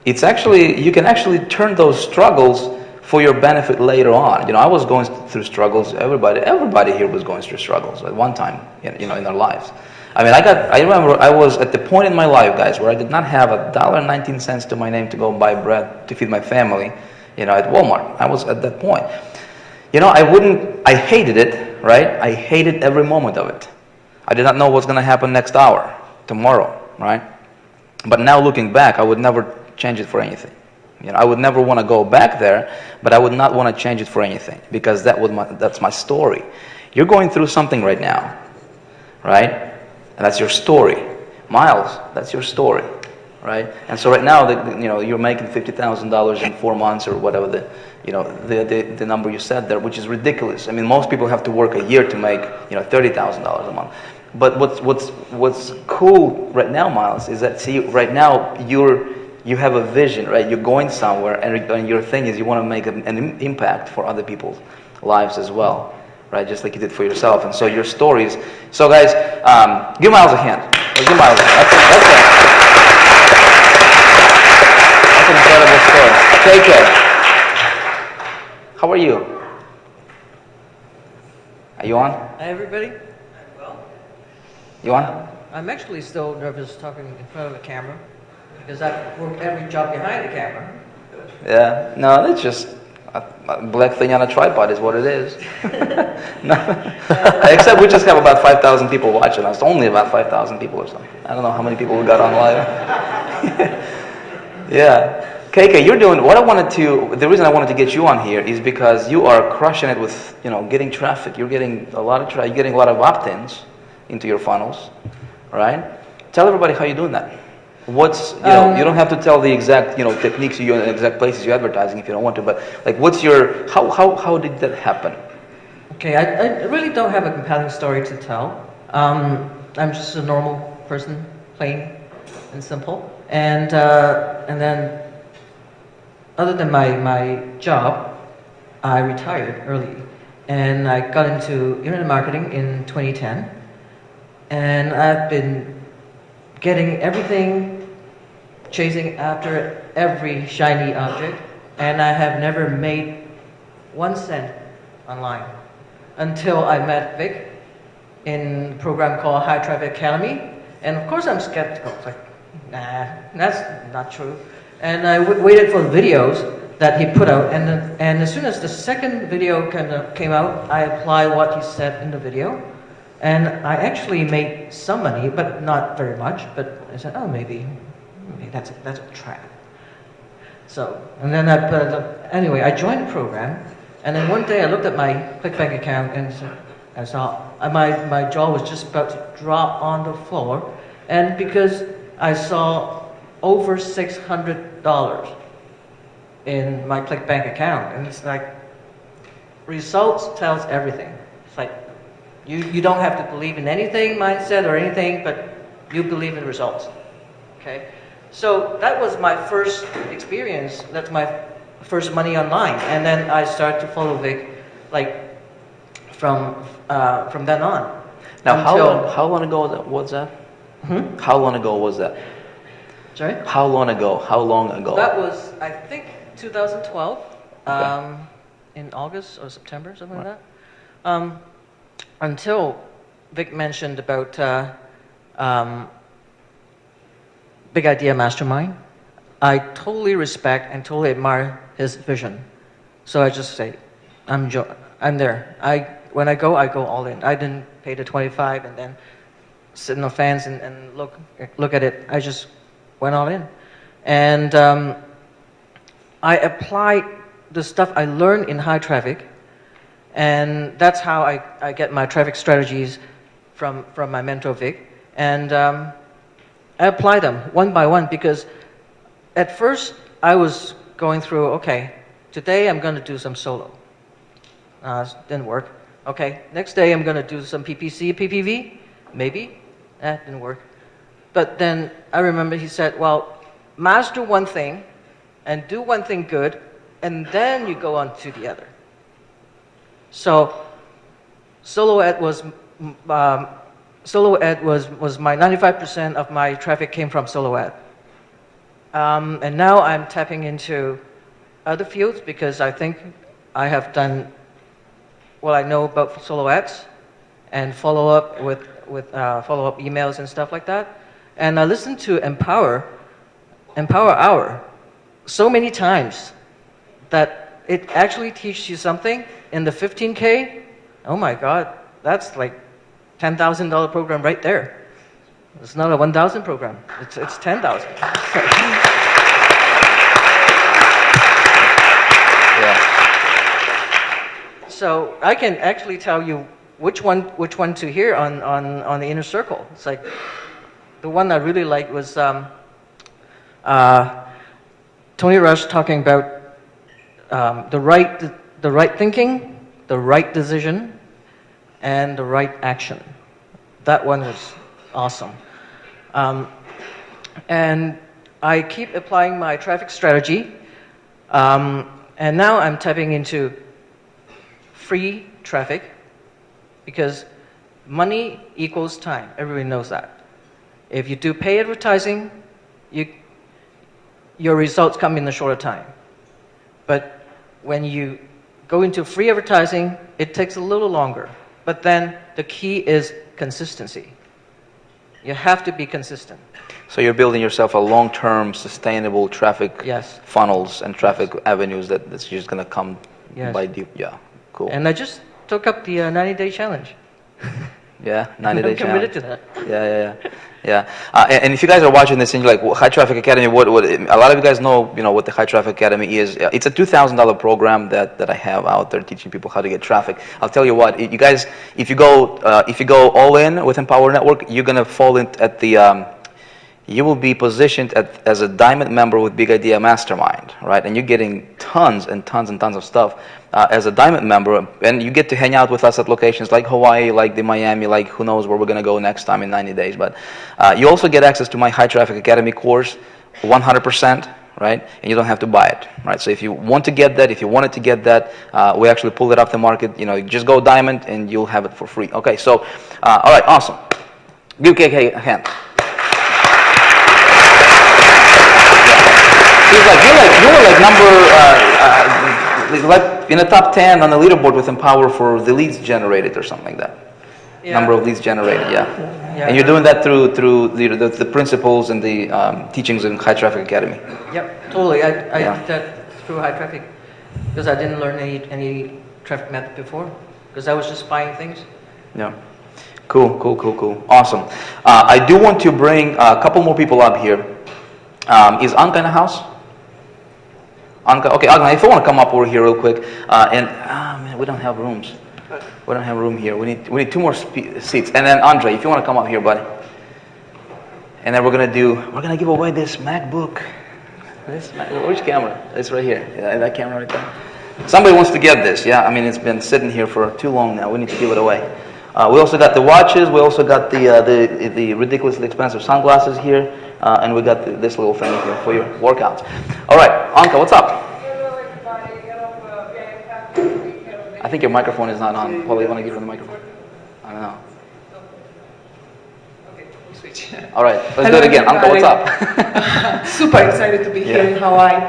it's actually, you can actually turn those struggles for your benefit later on. You know, I was going through struggles. Everybody here was going through struggles at one time, you know, in their lives. I mean, I remember I was at the point in my life, guys, where I did not have $1.19 to my name to go buy bread to feed my family, you know, at Walmart. I was at that point. You know, I hated it, right? I hated every moment of it. I did not know what's going to happen next hour, tomorrow, right? But now looking back, I would never change it for anything. You know, I would never want to go back there, but I would not want to change it for anything because that's my story. You're going through something right now, right? And that's your story. Miles, that's your story, right? And so right now, you know, you're making $50,000 in 4 months or whatever the number you said there, which is ridiculous. I mean, most people have to work a year to make, you know, $30,000 a month. But what's cool right now, Miles, is that, see, right now you have a vision, right? You're going somewhere, and your thing is you want to make an impact for other people's lives as well, right? Just like you did for yourself. And so your stories. So guys, give Miles a hand. Give Miles a hand. That's an incredible story. KK, how are you? Are you on? Hi, everybody. Well, You on? I'm actually still nervous talking in front of the camera because I've worked every job behind the camera. Yeah. No, that's just a black thing on a tripod is what it is. No. Except we just have about 5,000 people watching us. Only about 5,000 people or something. I don't know how many people we got on live. Yeah. KK, you're doing what I wanted to. The reason I wanted to get you on here is because you are crushing it with, you know, getting traffic. You're getting a lot of you're getting a lot of opt-ins into your funnels, right? Tell everybody how you're doing that. What's, you know, you don't have to tell the exact, you know, techniques you and exact places you're advertising if you don't want to, but like, what's your, how did that happen? Okay, I really don't have a compelling story to tell. I'm just a normal person, plain and simple. And then, other than my job, I retired early, and I got into internet marketing in 2010, and I've been getting everything, chasing after every shiny object, and I have never made 1 cent online until I met Vic in a program called High Traffic Academy. And of course I'm skeptical. It's like, nah, that's not true. And I waited for the videos that he put out, and as soon as the second video came out, I applied what he said in the video, and I actually made some money, but not very much. But I said, oh, maybe that's a trap. So, and then anyway, I joined the program, and then one day I looked at my ClickBank account and I saw my jaw was just about to drop on the floor, and because I saw over $600 in my ClickBank account, and it's like, results tells everything. It's like, you don't have to believe in anything, mindset or anything, but you believe in results, okay? So that was my first experience, that's my first money online, and then I started to follow Vic, like, from then on. Now, how long ago was that? Hmm? How long ago was that? Sorry? How long ago? How long ago? That was, I think, 2012, in August or September, something like that. until Vic mentioned about Big Idea Mastermind, I totally respect and totally admire his vision. So I just say, I'm there. When I go all in. I didn't pay the 25 and then sit in the fence and look at it. I just went all in. And I applied the stuff I learned in high traffic, and that's how I get my traffic strategies from my mentor Vic. And I apply them one by one because at first I was going through, okay, today I'm going to do some solo. Didn't work. Okay, next day I'm going to do some PPC, PPV, maybe. That didn't work. But then I remember he said, well, master one thing and do one thing good, and then you go on to the other. So solo ad was my 95% of my traffic came from solo ad. And now I'm tapping into other fields because I think I have done what I know about solo ads and follow up with follow-up emails and stuff like that. And I listened to Empower Hour so many times that it actually teaches you something in the 15K. Oh my God, that's like $10,000 program right there. It's not a 1,000 program. It's 10,000. So I can actually tell you which one to hear on the inner circle. It's like the one I really liked was Tony Rush talking about the right thinking, the right decision, and the right action. That one was awesome. And I keep applying my traffic strategy, and now I'm tapping into free traffic because money equals time. Everybody knows that. If you do pay advertising, your results come in a shorter time. But when you go into free advertising, it takes a little longer. But then the key is consistency. You have to be consistent. So you're building yourself a long-term, sustainable traffic Yes. funnels and traffic avenues that's just going to come Yes. by deep. Yeah, cool. And I just took up the 90-day challenge. Yeah, 90-day I'm committed challenge. to that. Yeah. And if you guys are watching this and you're like, well, High Traffic Academy, what? A lot of you guys know, what the High Traffic Academy is. It's a $2,000 program that I have out there teaching people how to get traffic. I'll tell you what, you guys, if you go all in with Empower Network, you're gonna fall in at the. You will be positioned as a diamond member with Big Idea Mastermind, right? And you're getting tons and tons and tons of stuff as a diamond member, and you get to hang out with us at locations like Hawaii, like the Miami, like who knows where we're gonna go next time in 90 days. But you also get access to my High Traffic Academy course, 100%, right? And you don't have to buy it, right? So if you want to get that, if you wanted to get that, we actually pulled it off the market. Just go diamond and you'll have it for free. Okay, so all right, awesome. Give KK a hand. You were like number like in the top 10 on the leaderboard with Empower for the leads generated or something like that. Yeah. Number of leads generated, yeah. Yeah. And you're doing that through the principles and the teachings in High Traffic Academy. Yep, totally. I Yeah. did that through high traffic because I didn't learn any traffic method before because I was just buying things. Yeah. Cool. Awesome. I do want to bring a couple more people up here. Is Anka in the house? Anka, okay, Anka, if you want to come up over here real quick, man, we don't have rooms. We don't have room here. We need two more seats. And then Andre, if you want to come up here, buddy. And then we're gonna give away this MacBook. Which camera? It's right here. Yeah, that camera right there. Somebody wants to get this. Yeah, I mean it's been sitting here for too long now. We need to give it away. We also got the watches. We also got the ridiculously expensive sunglasses here. And we got this little thing here for your workouts. All right, Anka, what's up? I think your microphone is not on. Paul, you want to give her the microphone? I don't know. Okay, switch. All right, let's Hello, do it again. Anka, what's everybody. up? Super excited to be here Yeah. in Hawaii.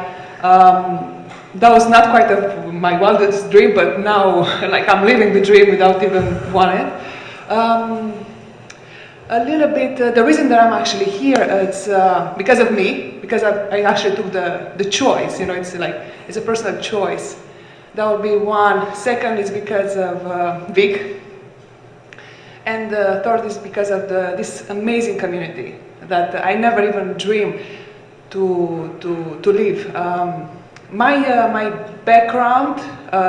that was not quite my wildest dream, but now like I'm living the dream without even wanting it. A little bit, the reason that I'm actually here, it's because of me, because I actually took the choice, you know, it's like, it's a personal choice. That would be one. Second is because of Vic. And the third is because of this amazing community that I never even dreamed to live. My background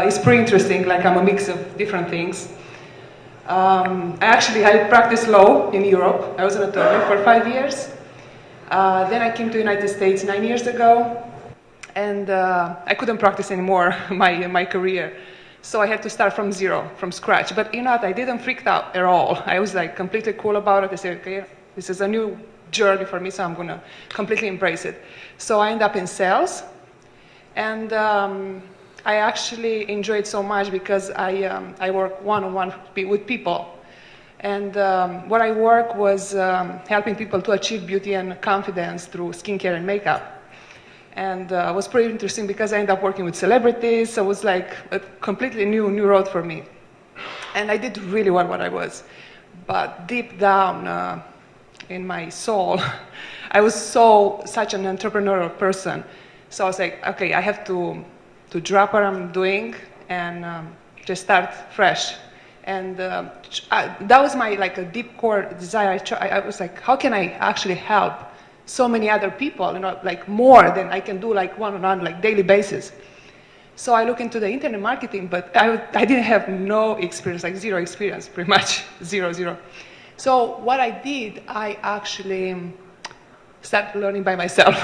is pretty interesting, like I'm a mix of different things. I practiced law in Europe. I was an attorney for 5 years. Then I came to the United States 9 years ago, and I couldn't practice anymore my career. So I had to start from zero, from scratch. But you know what, I didn't freak out at all. I was like completely cool about it. I said, okay, this is a new journey for me, so I'm gonna completely embrace it. So I ended up in sales, and I actually enjoyed so much because I work one-on-one with people. And what I work was helping people to achieve beauty and confidence through skincare and makeup. And it was pretty interesting because I ended up working with celebrities, so it was like a completely new road for me. And I did really well what I was. But deep down in my soul, I was such an entrepreneurial person. So I was like, okay, I have to drop what I'm doing and just start fresh. And that was my like a deep core desire. I was like, how can I actually help so many other people, you know, like more than I can do like one-on-one, like daily basis. So I look into the internet marketing, but I didn't have no experience, like zero experience, pretty much, zero. So what I did, I actually started learning by myself,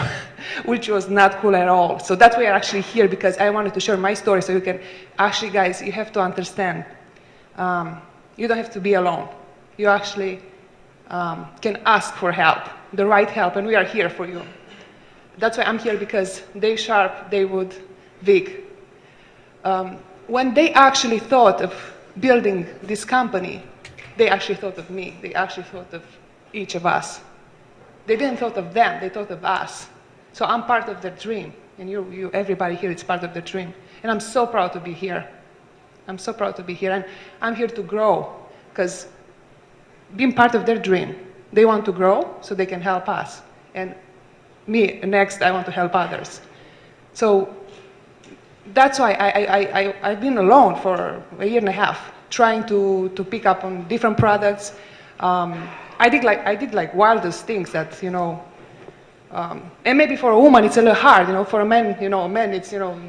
which was not cool at all. So that's why I'm actually here, because I wanted to share my story so you can, actually guys, you have to understand, you don't have to be alone. You actually can ask for help, the right help, and we are here for you. That's why I'm here, because Dave Sharp, David, Vic, when they actually thought of building this company, they actually thought of me. They actually thought of each of us. They didn't thought of them, they thought of us. So I'm part of their dream, and you everybody here is part of the dream. And I'm so proud to be here. I'm so proud to be here, and I'm here to grow, because being part of their dream, they want to grow so they can help us. And me, next, I want to help others. So that's why I've been alone for a year and a half, trying to pick up on different products. I did like wildest things that, you know, and maybe for a woman it's a little hard, you know, for a man, it's, you know,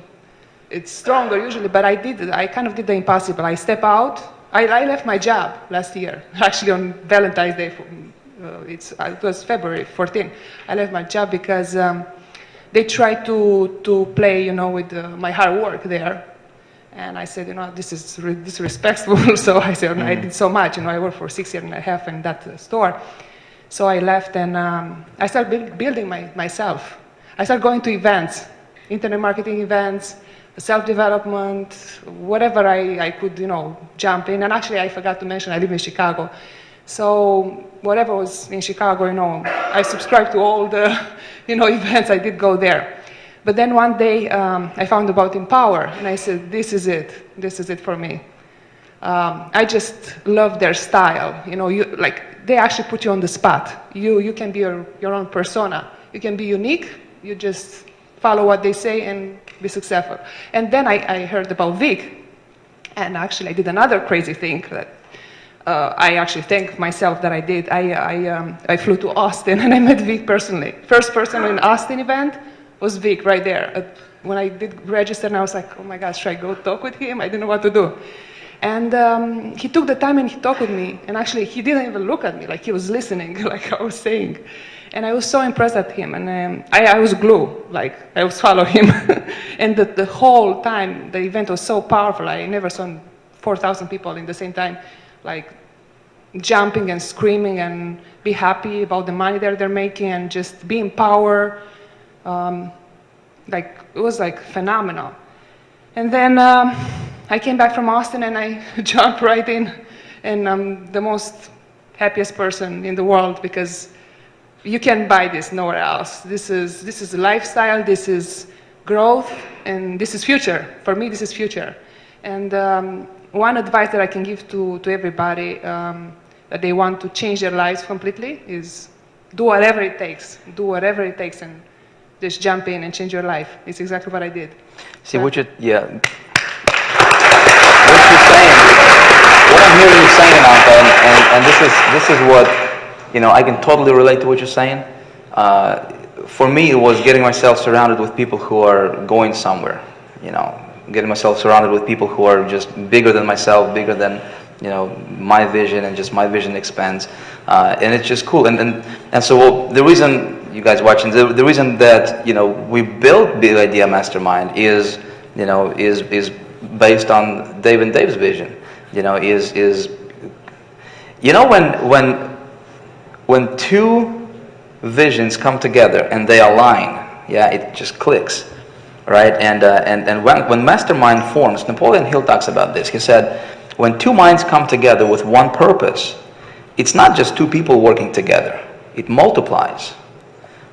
it's stronger usually, but I kind of did the impossible. I step out. I left my job last year, actually on Valentine's Day. It was February 14. I left my job because they tried to play, you know, with my hard work there. And I said, you know, this is disrespectful. So I said, I did so much. You know, I worked for 6 years and a half in that store. So I left, and I started building myself. I started going to events, internet marketing events, self-development, whatever I could, you know, jump in. And actually, I forgot to mention, I live in Chicago. So whatever was in Chicago, you know, I subscribed to all the, you know, events. I did go there. But then one day, I found about Empower, and I said, this is it for me. I just love their style. You know, they actually put you on the spot. You can be your own persona. You can be unique. You just follow what they say and be successful. And then I heard about Vic, and actually I did another crazy thing that I actually thank myself that I did. I flew to Austin, and I met Vic personally. First person in Austin event was Vic right there. When I did register, and I was like, oh my gosh, should I go talk with him? I didn't know what to do. And he took the time and he talked with me. And actually, he didn't even look at me, like he was listening, like I was saying. And I was so impressed at him. And I was glued, like I was following him. And the whole time, the event was so powerful. I never saw 4,000 people in the same time, like jumping and screaming and be happy about the money that they're making and just be in power. Like, it was like phenomenal. And then I came back from Austin and I jumped right in, and I'm the most happiest person in the world, because you can't buy this nowhere else. This is a lifestyle. This is growth, and this is future. For me, this is future. And one advice that I can give to everybody that they want to change their lives completely is do whatever it takes. Do whatever it takes and just jump in and change your life. It's exactly what I did. See, what you're saying, what I'm hearing you saying, Anka, and this is what, I can totally relate to what you're saying. For me, it was getting myself surrounded with people who are going somewhere, getting myself surrounded with people who are just bigger than myself, bigger than, my vision, and just my vision expands. And it's just cool. And so the reason, you guys watching, the reason that, we built Big Idea Mastermind is based on Dave and Dave's vision. When two visions come together and they align, it just clicks, right? And when Mastermind forms, Napoleon Hill talks about this. He said, when two minds come together with one purpose, it's not just two people working together. It multiplies,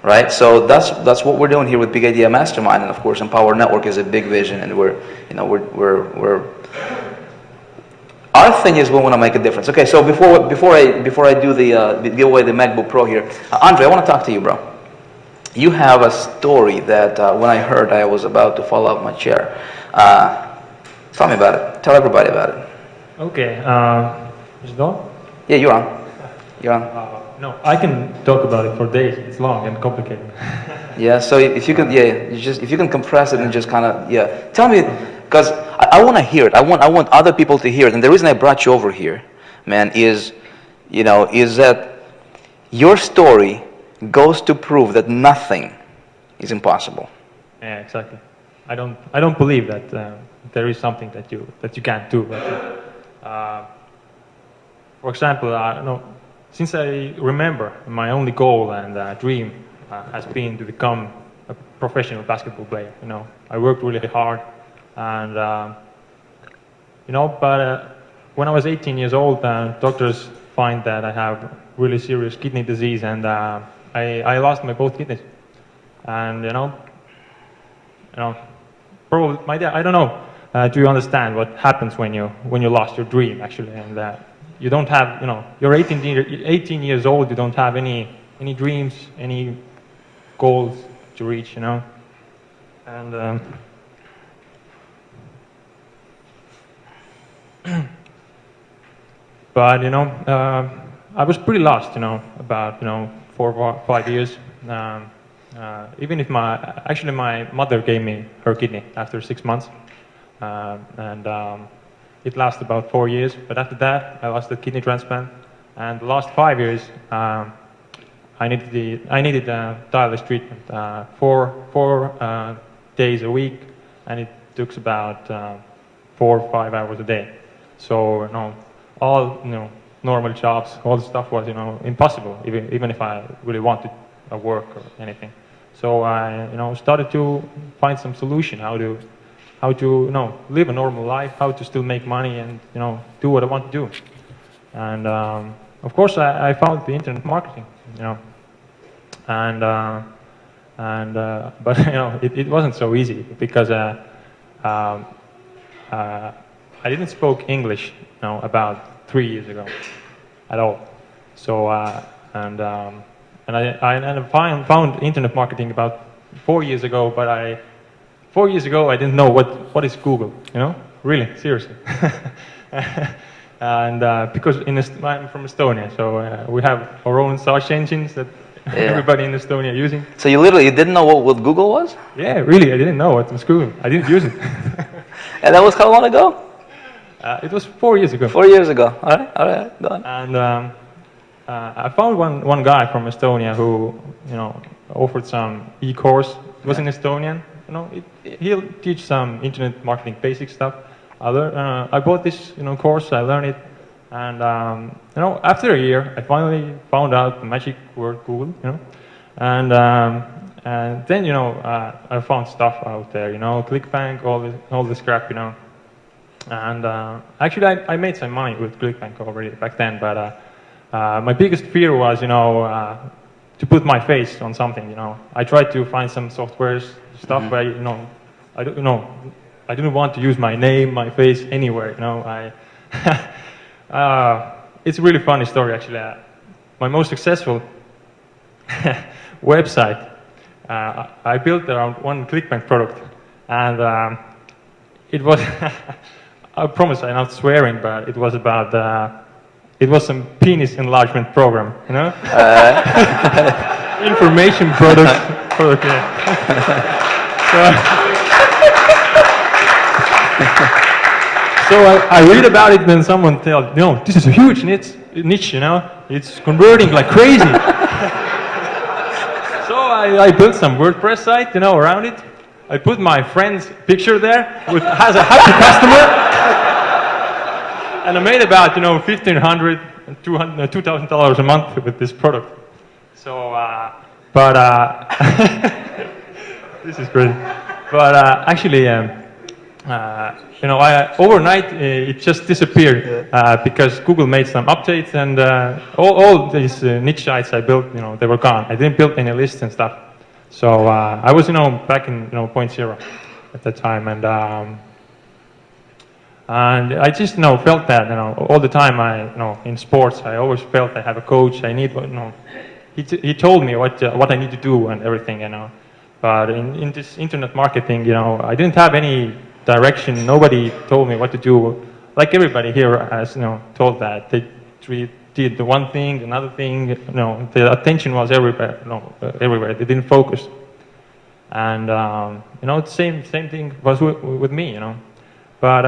right? So that's what we're doing here with Big Idea Mastermind, and of course, Empower Network is a big vision, and we're our thing is we want to make a difference. Okay, so before I do give away the MacBook Pro here, Andre, I want to talk to you, bro. You have a story that when I heard, I was about to fall off my chair. Tell me about it. Tell everybody about it. Okay, is it on? Yeah, you're on. You're on. No, I can talk about it for days. It's long and complicated. Yeah. So if you can, if you can compress it and just kind of, tell me, because I want to hear it. I want other people to hear it. And the reason I brought you over here, man, is that your story goes to prove that nothing is impossible. Yeah, exactly. I don't believe that there is something that you can't do. But, for example, since I remember, my only goal and dream has been to become a professional basketball player. I worked really hard, and but when I was 18 years old, doctors find that I have really serious kidney disease, and I lost my both kidneys. And probably my dad. I don't know. Do you understand what happens when you lost your dream actually, and you don't have, you're 18 years old, you don't have any dreams, any goals to reach, and but I was pretty lost, about 4 or 5 years. Even if my mother gave me her kidney after 6 months, and it lasted about 4 years. But after that, I lost the kidney transplant, and the last 5 years, I needed tireless treatment, 4 days a week, and it took about 4 or 5 hours a day. So all normal jobs, all the stuff was impossible, even if I really wanted a work or anything. So I started to find some solution how to live a normal life, how to still make money, and do what I want to do. And of course I found the internet marketing, but it wasn't so easy because I didn't speak English about 3 years ago at all. So and I found internet marketing about 4 years ago, but 4 years ago I didn't know what is Google, really, seriously. And because I'm from Estonia, so we have our own search engines that everybody in Estonia is using. So you didn't know what Google was? Yeah, really, I didn't know what was Google. I didn't use it. And that was how long ago? It was 4 years ago. 4 years ago. All right, go on. And I found one guy from Estonia who, offered some e-course. It was in Estonian. He'll teach some internet marketing basic stuff. I bought this, course. I learned it, and after a year, I finally found out the magic word Google. And then I found stuff out there. ClickBank, all this crap. And actually, I made some money with ClickBank already back then, but my biggest fear was, to to put my face on something, you know. I tried to find some softwares, stuff where, you know, I don't, you know, I didn't want to use my name, my face anywhere, you know. It's a really funny story, actually. My most successful website, I built around one ClickBank product, and it was, I promise I'm not swearing, but it was about, it was some penis enlargement program, you know? Information product, yeah. So I read about it, then someone tells, no, this is a huge niche, you know, it's converting like crazy. So I built some WordPress site, you know, around it. I put my friend's picture there, with has a happy customer, and I made about, you know, $1,500, $2,000 a month with this product. So, this is crazy. But actually, you know, overnight it just disappeared because Google made some updates, and all these niche sites I built, you know, they were gone. I didn't build any lists and stuff. So I was, you know, back in, you know, point zero at that time, and I just, you know, felt that, you know, all the time. You know, in sports, I always felt I have a coach. I need, you know, he told me what I need to do and everything, you know. But in this internet marketing, you know, I didn't have any direction. Nobody told me what to do. Like everybody here has, you know, told that they did the one thing, another thing. You know, the attention was everywhere. You know, everywhere. They didn't focus. And you know, the same thing was with me. You know, but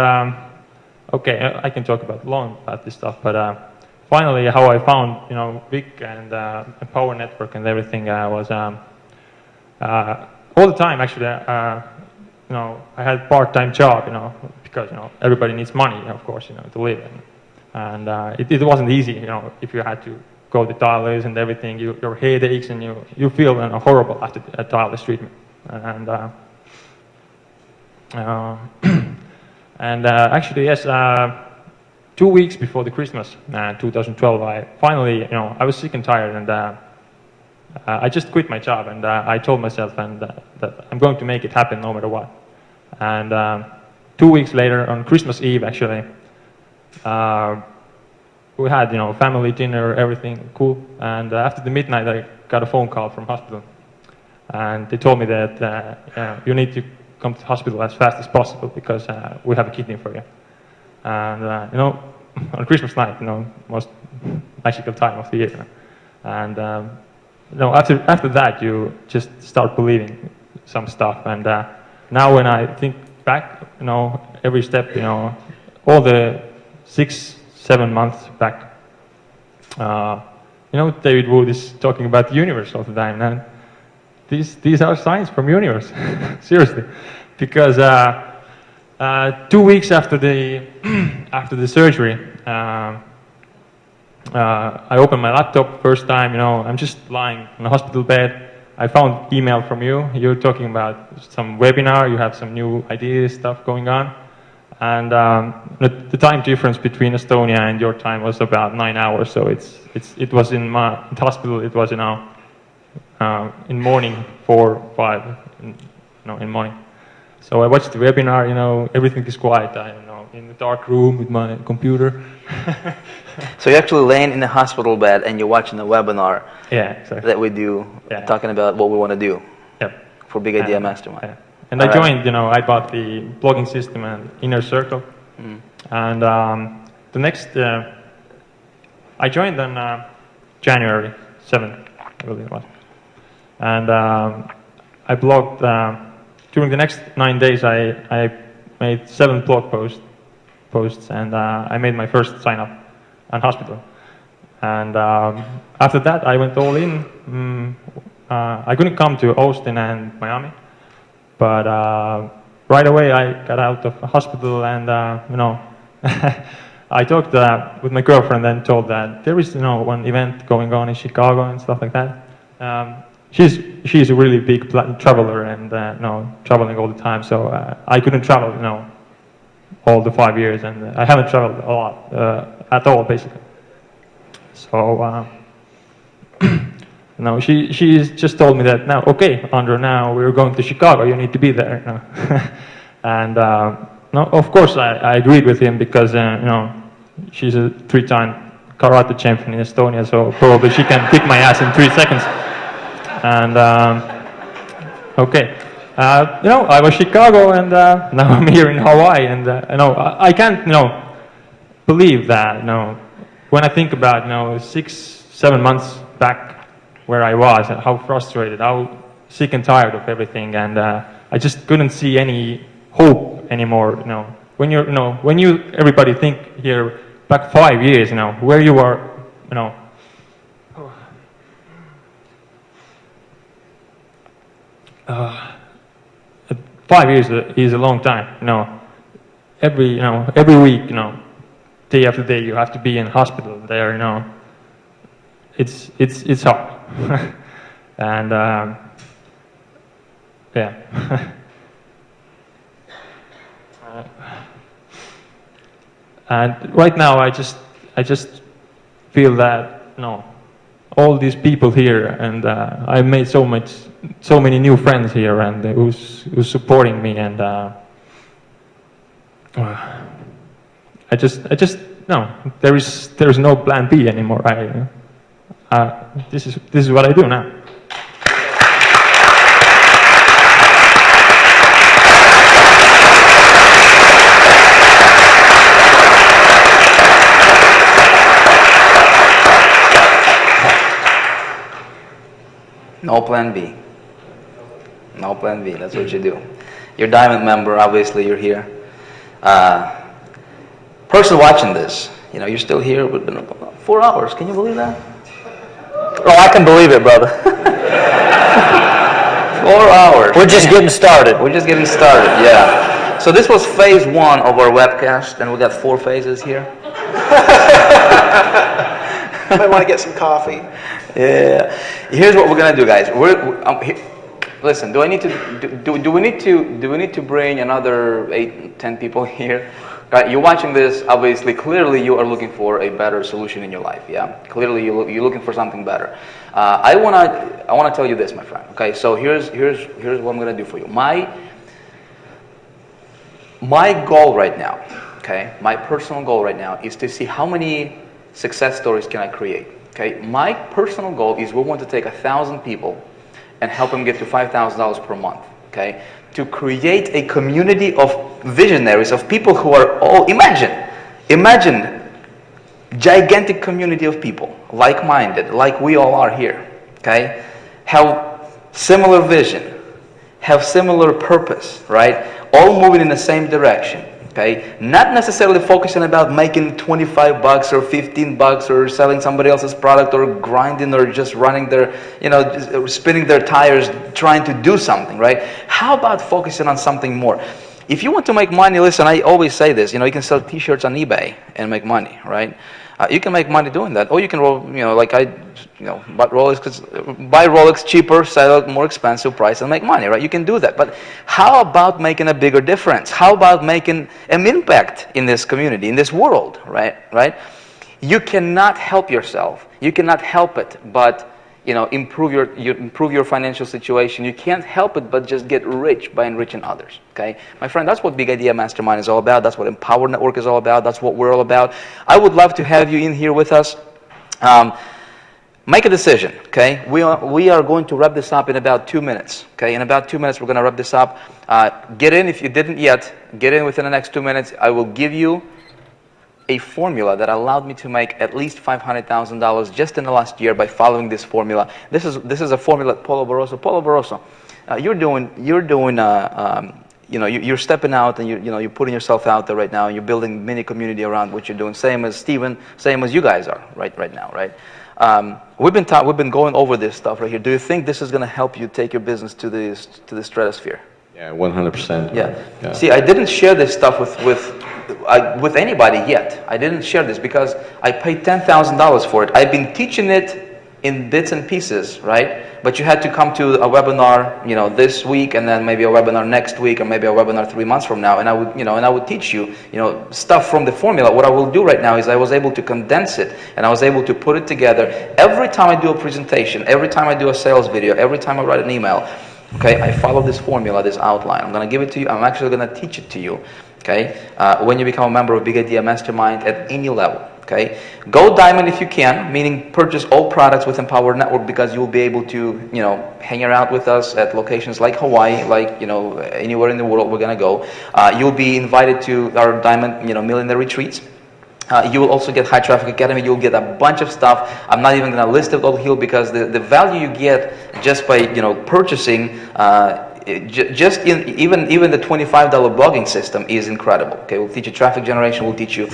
okay, I can talk long about this stuff. But finally, how I found, you know, Vic and Power Network and everything was all the time actually. You know, I had part-time job, you know, because, you know, everybody needs money, of course, you know, to live. And it wasn't easy, you know, if you had to go to dialysis and everything, your head aches and you feel, you know, horrible after dialysis treatment. And actually, yes, 2 weeks before the Christmas, 2012, I finally, you know, I was sick and tired, and I just quit my job, and I told myself that I'm going to make it happen no matter what. And 2 weeks later, on Christmas Eve, actually, we had, you know, family dinner, everything cool. And after the midnight, I got a phone call from hospital, and they told me that you need to come to the hospital as fast as possible because we have a kidney for you. And you know, on Christmas night, you know, most magical time of the year. You know? And you know, after that, you just start believing some stuff. And now when I think back, you know, every step, you know, all the 6-7 months back, you know, David Wood is talking about the universe all the time, and these are signs from universe, seriously, because 2 weeks after the after the surgery, I opened my laptop first time. You know, I'm just lying in a hospital bed. I found email from you. You're talking about some webinar. You have some new ideas, stuff going on, and the time difference between Estonia and your time was about 9 hours. So it was in my hospital. It was, you know, in morning 4, 5, you know, in morning. So I watched the webinar. You know, everything is quiet. I don't know, in the dark room with my computer. So you're actually laying in a hospital bed and you're watching a webinar Exactly. that we do, talking about what we want to do for Big Idea Mastermind. Yeah. And I joined, you know, I bought the blogging system and Inner Circle. And the next, I joined on January 7th, I believe it was. And I blogged, during the next 9 days, I made 7 blog posts, and I made my first sign up on hospital. And after that, I went all in. I couldn't come to Austin and Miami, but right away I got out of the hospital, and you know, I talked with my girlfriend and told that there is, you know, one event going on in Chicago and stuff like that. She's a really big traveler and you know, traveling all the time, so I couldn't travel, you know, all the 5 years, and I haven't traveled a lot at all, basically. So No, she just told me that now, okay, Andrew, now we're going to Chicago, you need to be there. You know. And no, of course I agreed with him because you know, she's a 3-time karate champion in Estonia, so probably she can kick my ass in 3 seconds. And okay, you know, I was Chicago, and now I'm here in Hawaii, and you know, I can't, you know, believe that, you know, when I think about, you know, 6-7 months back where I was, and how frustrated, how sick and tired of everything, and I just couldn't see any hope anymore. You know, when you're, you know, when you everybody think here back 5 years, you know, where you are, you know. 5 years is a long time. You know, every week, you know, day after day, you have to be in hospital there. You know, it's hard. And yeah. And right now, I just feel that, you know, all these people here, and I made so many new friends here, and who's supporting me, and I just no, there's no plan B anymore. This is what I do now. No plan B. No plan B. That's what you do. You're Diamond member. Obviously, you're here. Person watching this, you know, you're still here. We've been 4 hours. Can you believe that? Oh, I can believe it, brother. 4 hours. We're just getting started. We're just getting started. Yeah. So this was phase 1 of our webcast, and we got 4 phases here. Might want to get some coffee. Yeah. Here's what we're gonna do, guys. Listen. Do I need to do we need to bring another 8-10 people here? Right. You're watching this. Obviously, clearly, you are looking for a better solution in your life. Yeah. Clearly, you're looking for something better. I wanna tell you this, my friend. Okay. So here's what I'm gonna do for you. My goal right now. Okay. My personal goal right now is to see how many success stories can I create. Okay, my personal goal is we want to take 1,000 people and help them get to $5,000 per month. Okay, to create a community of visionaries, of people who are all, imagine gigantic community of people, like-minded, like we all are here. Okay, have similar vision, have similar purpose, right? All moving in the same direction. Okay, not necessarily focusing about making $25 or $15 or selling somebody else's product or grinding or just running their, you know, just spinning their tires trying to do something, right? How about focusing on something more? If you want to make money, listen, I always say this, you know, you can sell t-shirts on eBay and make money, right? You can make money doing that, or you can, you know, like buy Rolex cheaper, sell it more expensive price, and make money, right? You can do that. But how about making a bigger difference? How about making an impact in this community, in this world, right? Right? You cannot help yourself. You cannot help it, but you know, improve your financial situation. You can't help it but just get rich by enriching others. Okay, my friend, that's what Big Idea Mastermind is all about. That's what Empower Network is all about. That's what we're all about. I would love to have you in here with us. Make a decision. Okay, we are going to wrap this up in about 2 minutes. Okay, in about 2 minutes we're going to wrap this up. Get in if you didn't yet. Get in within the next 2 minutes. I will give you a formula that allowed me to make at least $500,000 just in the last year by following this formula. This is a formula that Polo Barroso, you're stepping out and you're putting yourself out there right now, and you're building mini community around what you're doing. Same as Steven, same as you guys are right now, right? We've been going over this stuff right here. Do you think this is going to help you take your business to the stratosphere? Yeah, 100%. Yeah. See, I didn't share this stuff with anybody yet. I didn't share this because I paid $10,000 for it. I've been teaching it in bits and pieces, right? But you had to come to a webinar, this week, and then maybe a webinar next week, or maybe a webinar 3 months from now, and I would teach you, stuff from the formula. What I will do right now is I was able to condense it, and I was able to put it together. Every time I do a presentation, every time I do a sales video, every time I write an email, okay, I follow this formula, this outline. I'm going to give it to you. I'm actually going to teach it to you, okay, when you become a member of Big Idea Mastermind at any level. Okay, go diamond if you can, meaning purchase all products with Empower Network, because you'll be able to, hang out with us at locations like Hawaii, like, anywhere in the world we're gonna go. You'll be invited to our Diamond, Millionaire Retreats. You will also get High Traffic Academy. You'll get a bunch of stuff. I'm not even gonna list it all here, because the value you get just by, purchasing, even the $25 blogging system is incredible. Okay, we'll teach you traffic generation. We'll teach you,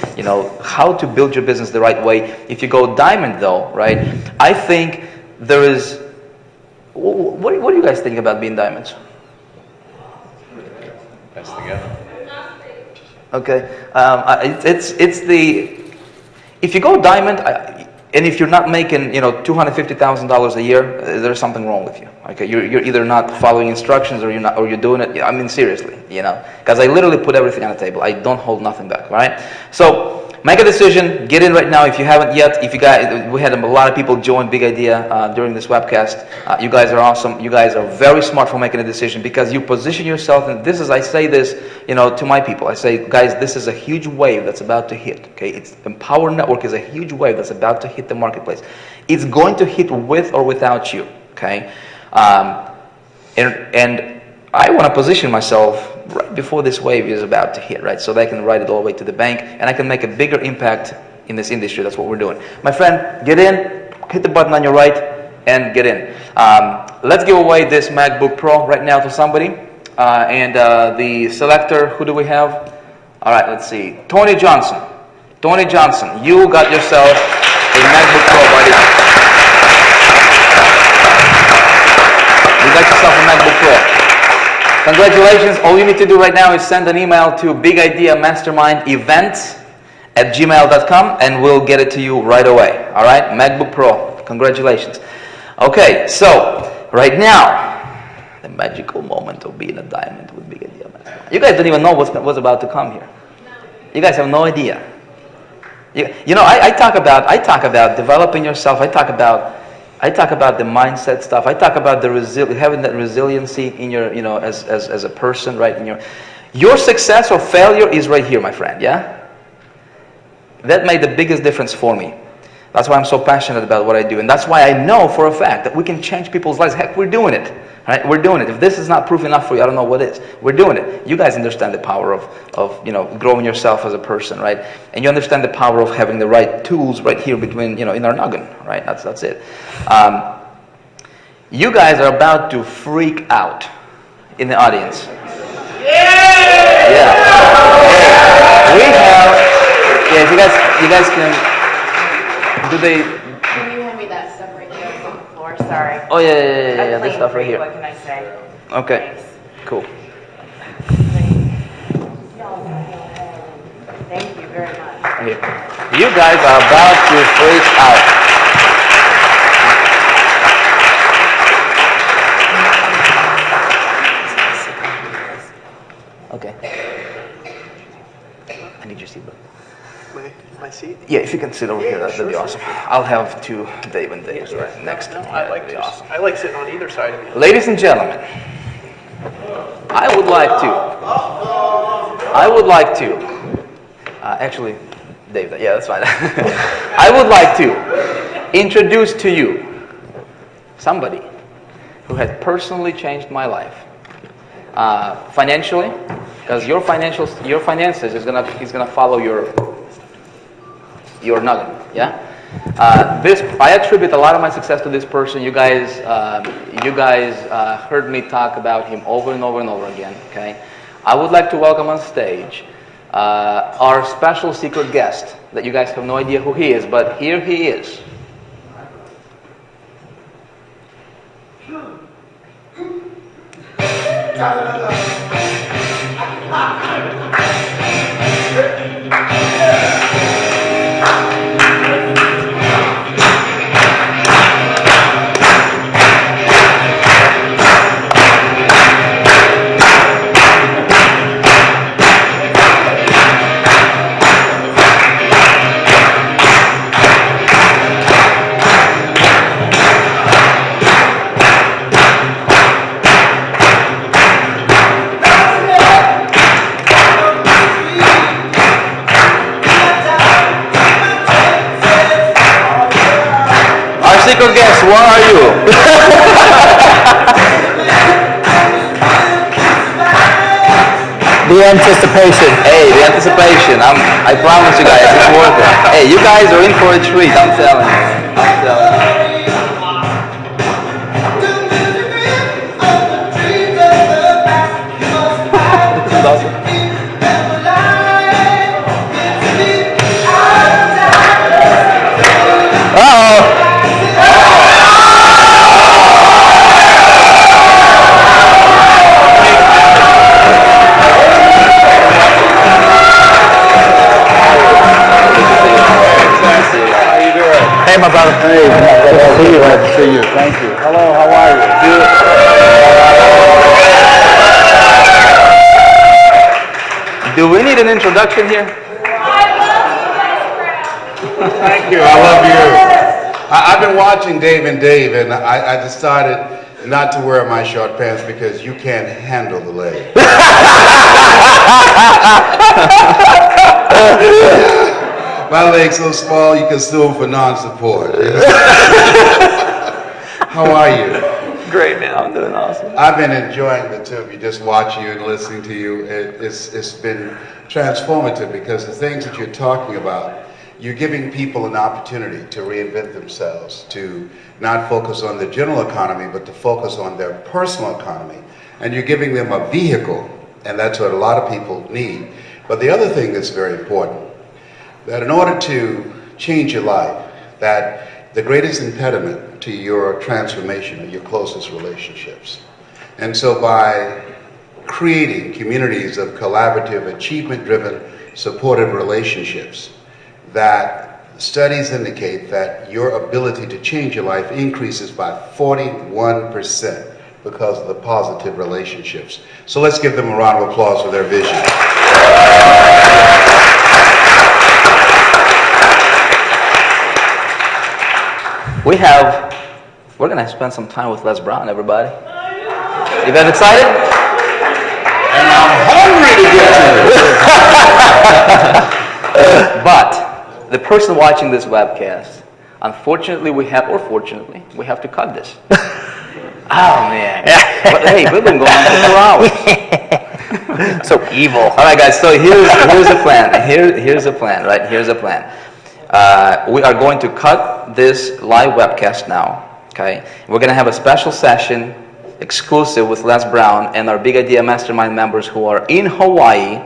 how to build your business the right way. If you go diamond, though, right? I think there is. What do you guys think about being diamonds? Best together. Okay, it's the. If you go diamond. And if you're not making, $250,000 a year, there's something wrong with you. Okay, you're either not following instructions, or you're doing it. I mean, seriously, because I literally put everything on the table. I don't hold nothing back. All right. So make a decision. Get in right now if you haven't yet. If you guys, we had a lot of people join Big Idea during this webcast. You guys are awesome. You guys are very smart for making a decision, because you position yourself. And I say this, to my people. I say, guys, this is a huge wave that's about to hit. Okay, it's Empower Network is a huge wave that's about to hit the marketplace. It's going to hit with or without you. Okay, and I want to position myself right before this wave is about to hit, right? So that I can ride it all the way to the bank, and I can make a bigger impact in this industry. That's what we're doing. My friend, get in, hit the button on your right, and get in. Let's give away this MacBook Pro right now to somebody. And the selector, who do we have? All right, let's see. Tony Johnson. Tony Johnson, you got yourself a MacBook Pro, buddy. You got yourself a MacBook Pro. Congratulations. All you need to do right now is send an email to bigideamastermindevents@gmail.com, and we'll get it to you right away. All right? MacBook Pro. Congratulations. Okay, so right now, the magical moment of being a diamond with Big Idea Mastermind. You guys don't even know what's about to come here. You guys have no idea. I talk about developing yourself. I talk about the mindset stuff. I talk about having that resiliency in your, as a person, right? In your success or failure is right here, my friend. Yeah. That made the biggest difference for me. That's why I'm so passionate about what I do, and that's why I know for a fact that we can change people's lives. Heck, we're doing it. Right? We're doing it. If this is not proof enough for you, I don't know what is. We're doing it. You guys understand the power of growing yourself as a person, right? And you understand the power of having the right tools right here between, in our noggin, right? That's it. You guys are about to freak out in the audience. Yeah. We have. Yeah. If you guys can. Do they? Can you hand me that stuff right there on the floor? Sorry. Oh yeah. This stuff right here. What can I say? Okay. Thanks. Cool. Thank you very much. Okay. You guys are about to freak out. Okay. I need your seatbelt. My seat? Yeah, if you can sit over here, that'd be awesome. I'll have two Dave and Dave's right next to me. I like That'd be awesome. I like sitting on either side of you. Ladies and gentlemen, I would like to, actually, Dave, yeah, that's fine. I would like to introduce to you somebody who has personally changed my life. Financially, because your finances is gonna follow your noggin, yeah. I attribute a lot of my success to this person. You guys heard me talk about him over and over and over again. Okay, I would like to welcome on stage our special secret guest that you guys have no idea who he is, but here he is. special guest, where are you? The anticipation. Hey, the anticipation. I promise you guys, it's worth it. Hey, you guys are in for a treat. I'm telling you. I'm telling you. This is awesome. Hey, my brother. Hey, glad to see you. Glad to see you. Thank you. Hello, how are you? Do we need an introduction here? Thank you. I love you. I've been watching Dave and Dave, and I decided not to wear my short pants because you can't handle the leg. My leg's so small you can sue them for non-support. How are you? Great, man. I'm doing awesome. I've been enjoying the two of you, just watching you and listening to you. It's been transformative because the things that you're talking about, you're giving people an opportunity to reinvent themselves, to not focus on the general economy, but to focus on their personal economy. And you're giving them a vehicle, and that's what a lot of people need. But the other thing that's very important, that in order to change your life, that the greatest impediment to your transformation are your closest relationships. And so by creating communities of collaborative, achievement-driven, supportive relationships, that studies indicate that your ability to change your life increases by 41% because of the positive relationships. So let's give them a round of applause for their vision. We're gonna spend some time with Les Brown, everybody. You guys excited? And I'm hungry to get to it. But the person watching this webcast, unfortunately or fortunately, we have to cut this. Oh man. But hey, we've been going on for 4 hours. So evil. All right, guys. So here's the plan. Here's the plan. Right? Here's the plan. We are going to cut this live webcast now. Okay. We're going to have a special session, exclusive with Les Brown and our Big Idea Mastermind members who are in Hawaii,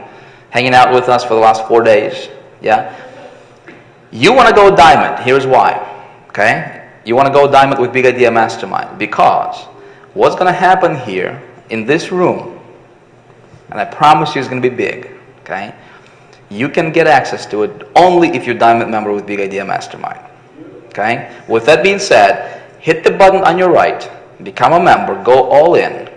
hanging out with us for the last 4 days. Yeah. You want to go diamond. Here's why. Okay. You want to go diamond with Big Idea Mastermind because what's going to happen here in this room, and I promise you it's going to be big, okay? You can get access to it only if you're a diamond member with Big Idea Mastermind, okay? With that being said, hit the button on your right, become a member, go all in,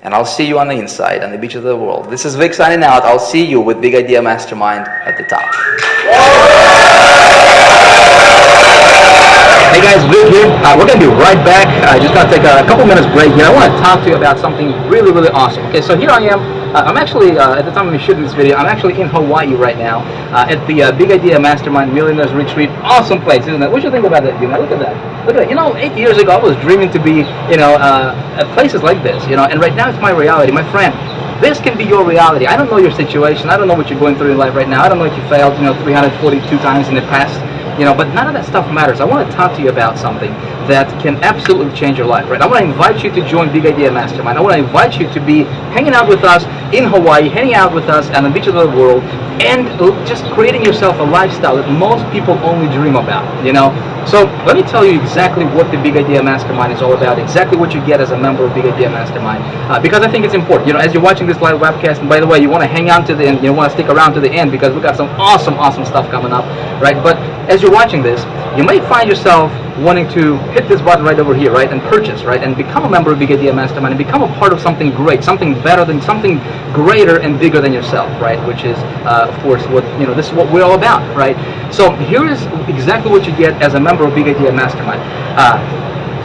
and I'll see you on the inside, on the beach of the world. This is Vic signing out. I'll see you with Big Idea Mastermind at the top. Hey guys, Vic here. We're going to be right back. I just got to take a couple minutes break here. I want to talk to you about something really, really awesome. Okay, so here I am. I'm actually, at the time of me shooting this video, I'm actually in Hawaii right now at the Big Idea Mastermind Millionaires Retreat. Awesome place, isn't it? What do you think about that, Dina? Look at that. Look at that. You know, 8 years ago, I was dreaming to be, at places like this, and right now it's my reality. My friend, this can be your reality. I don't know your situation. I don't know what you're going through in life right now. I don't know if you failed, 342 times in the past. But none of that stuff matters. I want to talk to you about something that can absolutely change your life, right? I want to invite you to join Big Idea Mastermind. I want to invite you to be hanging out with us in Hawaii, hanging out with us on the beach of the world, and just creating yourself a lifestyle that most people only dream about, So let me tell you exactly what the Big Idea Mastermind is all about, exactly what you get as a member of Big Idea Mastermind, because I think it's important. As you're watching this live webcast, and by the way, you want to hang on to the end, you want to stick around to the end because we've got some awesome stuff coming up, right? But as you're watching this, you may find yourself wanting to hit this button right over here, right, and purchase, right, and become a member of Big Idea Mastermind and become a part of something great, something better than, something greater and bigger than yourself, right, which is, of course, what, this is what we're all about, right? So here is exactly what you get as a member of Big Idea Mastermind.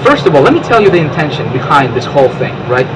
First of all, let me tell you the intention behind this whole thing, right?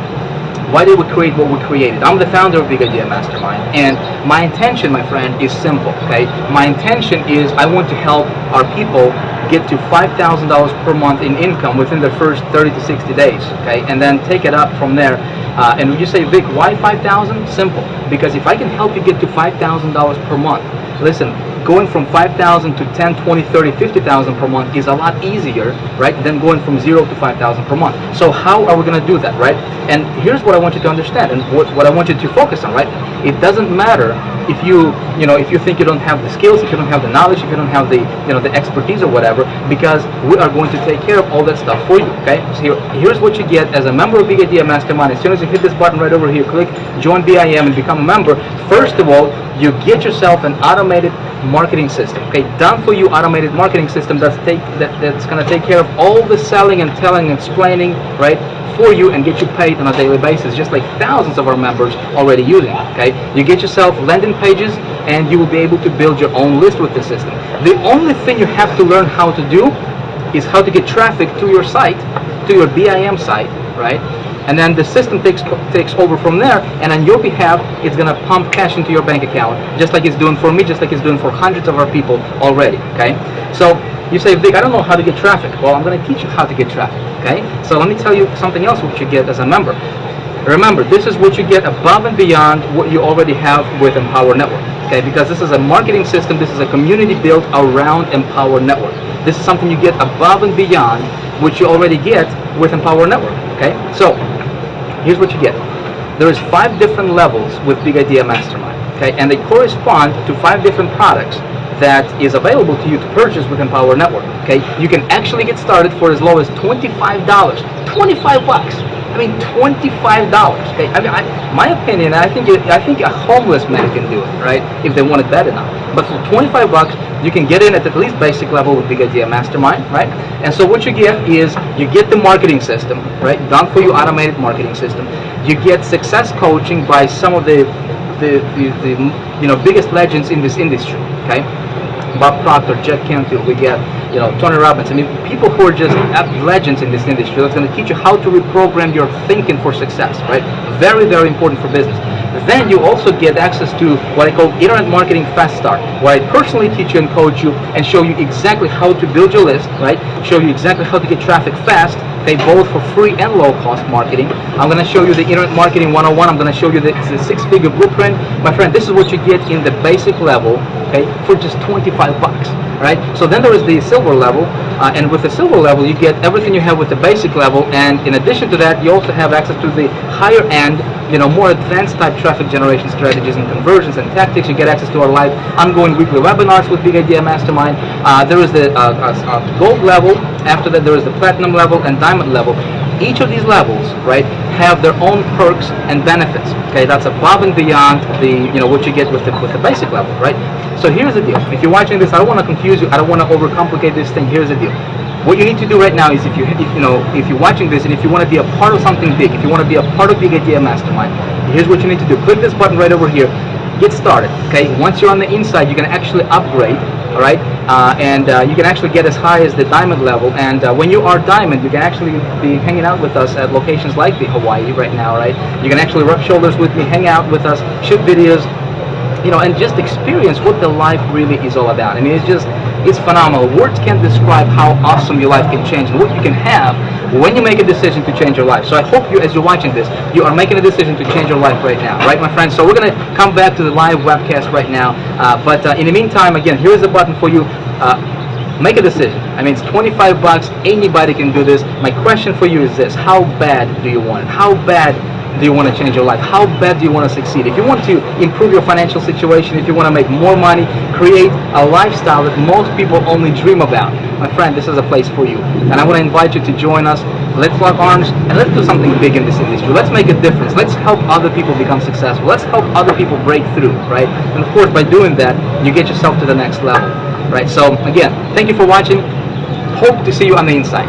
Why did we create what we created? I'm the founder of Big Idea Mastermind, and my intention, my friend, is simple, okay? My intention is I want to help our people get to $5,000 per month in income within the first 30 to 60 days, okay? And then take it up from there. And would you say, Vic, why 5,000? Simple. Because if I can help you get to $5,000 per month, listen, going from 5,000 to 10, 20, 30, 50,000 per month is a lot easier, right, than going from 0 to 5,000 per month. So how are we going to do that, right? And here's what I want you to understand, and what I want you to focus on, right? It doesn't matter if if you think you don't have the skills, if you don't have the knowledge, if you don't have the, the expertise or whatever, because we are going to take care of all that stuff for you, okay? So here's what you get as a member of Big Idea Mastermind. As soon as you hit this button right over here, click Join BIM and become a member. First of all, you get yourself an automated marketing system, okay? Done for you automated marketing system that's going to take care of all the selling and telling and explaining, right, for you and get you paid on a daily basis, just like thousands of our members already using, okay? You get yourself landing pages and you will be able to build your own list with the system. The only thing you have to learn how to do is how to get traffic to your site, to your BIM site, right? And then the system takes over from there, and on your behalf, it's going to pump cash into your bank account, just like it's doing for me, just like it's doing for hundreds of our people already, okay? So you say, Vic, I don't know how to get traffic. Well, I'm going to teach you how to get traffic, okay? So let me tell you something else what you get as a member. Remember, this is what you get above and beyond what you already have with Empower Network, okay? Because this is a marketing system, this is a community built around Empower Network. This is something you get above and beyond what you already get with Empower Network, okay? So here's what you get. There's 5 different levels with Big Idea Mastermind, okay? And they correspond to 5 different products that is available to you to purchase with Empower Network, okay? You can actually get started for as low as $25. 25 bucks. I mean, $25, okay? I mean, my opinion, I think a homeless man can do it, right? If they want it bad enough. But for 25 bucks, you can get in at least basic level with Big Idea Mastermind, right? And so what you get is, you get the marketing system, right? Done for you, automated marketing system. You get success coaching by some of the biggest legends in this industry, okay? Bob Proctor, Jack Canfield, we get, Tony Robbins. I mean, people who are just legends in this industry that's going to teach you how to reprogram your thinking for success, right? Very, very important for business. Then you also get access to what I call Internet Marketing Fast Start, where I personally teach you and coach you and show you exactly how to build your list, right? Show you exactly how to get traffic fast, okay, both for free and low-cost marketing. I'm going to show you the Internet Marketing 101. I'm going to show you the 6-figure blueprint. My friend, this is what you get in the basic level, okay, for just 25 bucks, right? So then there is the silver level, and with the silver level, you get everything you have with the basic level, and in addition to that, you also have access to the higher end, more advanced type traffic generation strategies and conversions and tactics. You get access to our live ongoing weekly webinars with Big Idea Mastermind. There is the gold level. After that, there is the platinum level and diamond level. Each of these levels, right, have their own perks and benefits. Okay, that's above and beyond the what you get with the basic level, right? So here's the deal. If you're watching this, I don't want to confuse you. I don't want to overcomplicate this thing. Here's the deal. What you need to do right now is if you're watching this and if you want to be a part of something big, if you want to be a part of Big Idea Mastermind, here's what you need to do. Click this button right over here. Get started. Okay. Once you're on the inside, you can actually upgrade. All right, and you can actually get as high as the diamond level. And when you are diamond, you can actually be hanging out with us at locations like the Hawaii right now. Right, you can actually rub shoulders with me, hang out with us, shoot videos. And just experience what the life really is all about. I mean, it's phenomenal. Words can't describe how awesome your life can change and what you can have when you make a decision to change your life. So I hope you, as you're watching this, you are making a decision to change your life right now, right, my friends? So we're going to come back to the live webcast right now. But in the meantime, again, here's a button for you. Make a decision. I mean, it's 25 bucks. Anybody can do this. My question for you is this: how bad do you want it? How bad do you want to change your life? How bad do you want to succeed? If you want to improve your financial situation, if you want to make more money, create a lifestyle that most people only dream about, my friend, this is a place for you. And I want to invite you to join us. Let's lock arms and let's do something big in this industry. Let's make a difference. Let's help other people become successful. Let's help other people break through, right? And of course, by doing that, you get yourself to the next level, right? So again, thank you for watching. Hope to see you on the inside.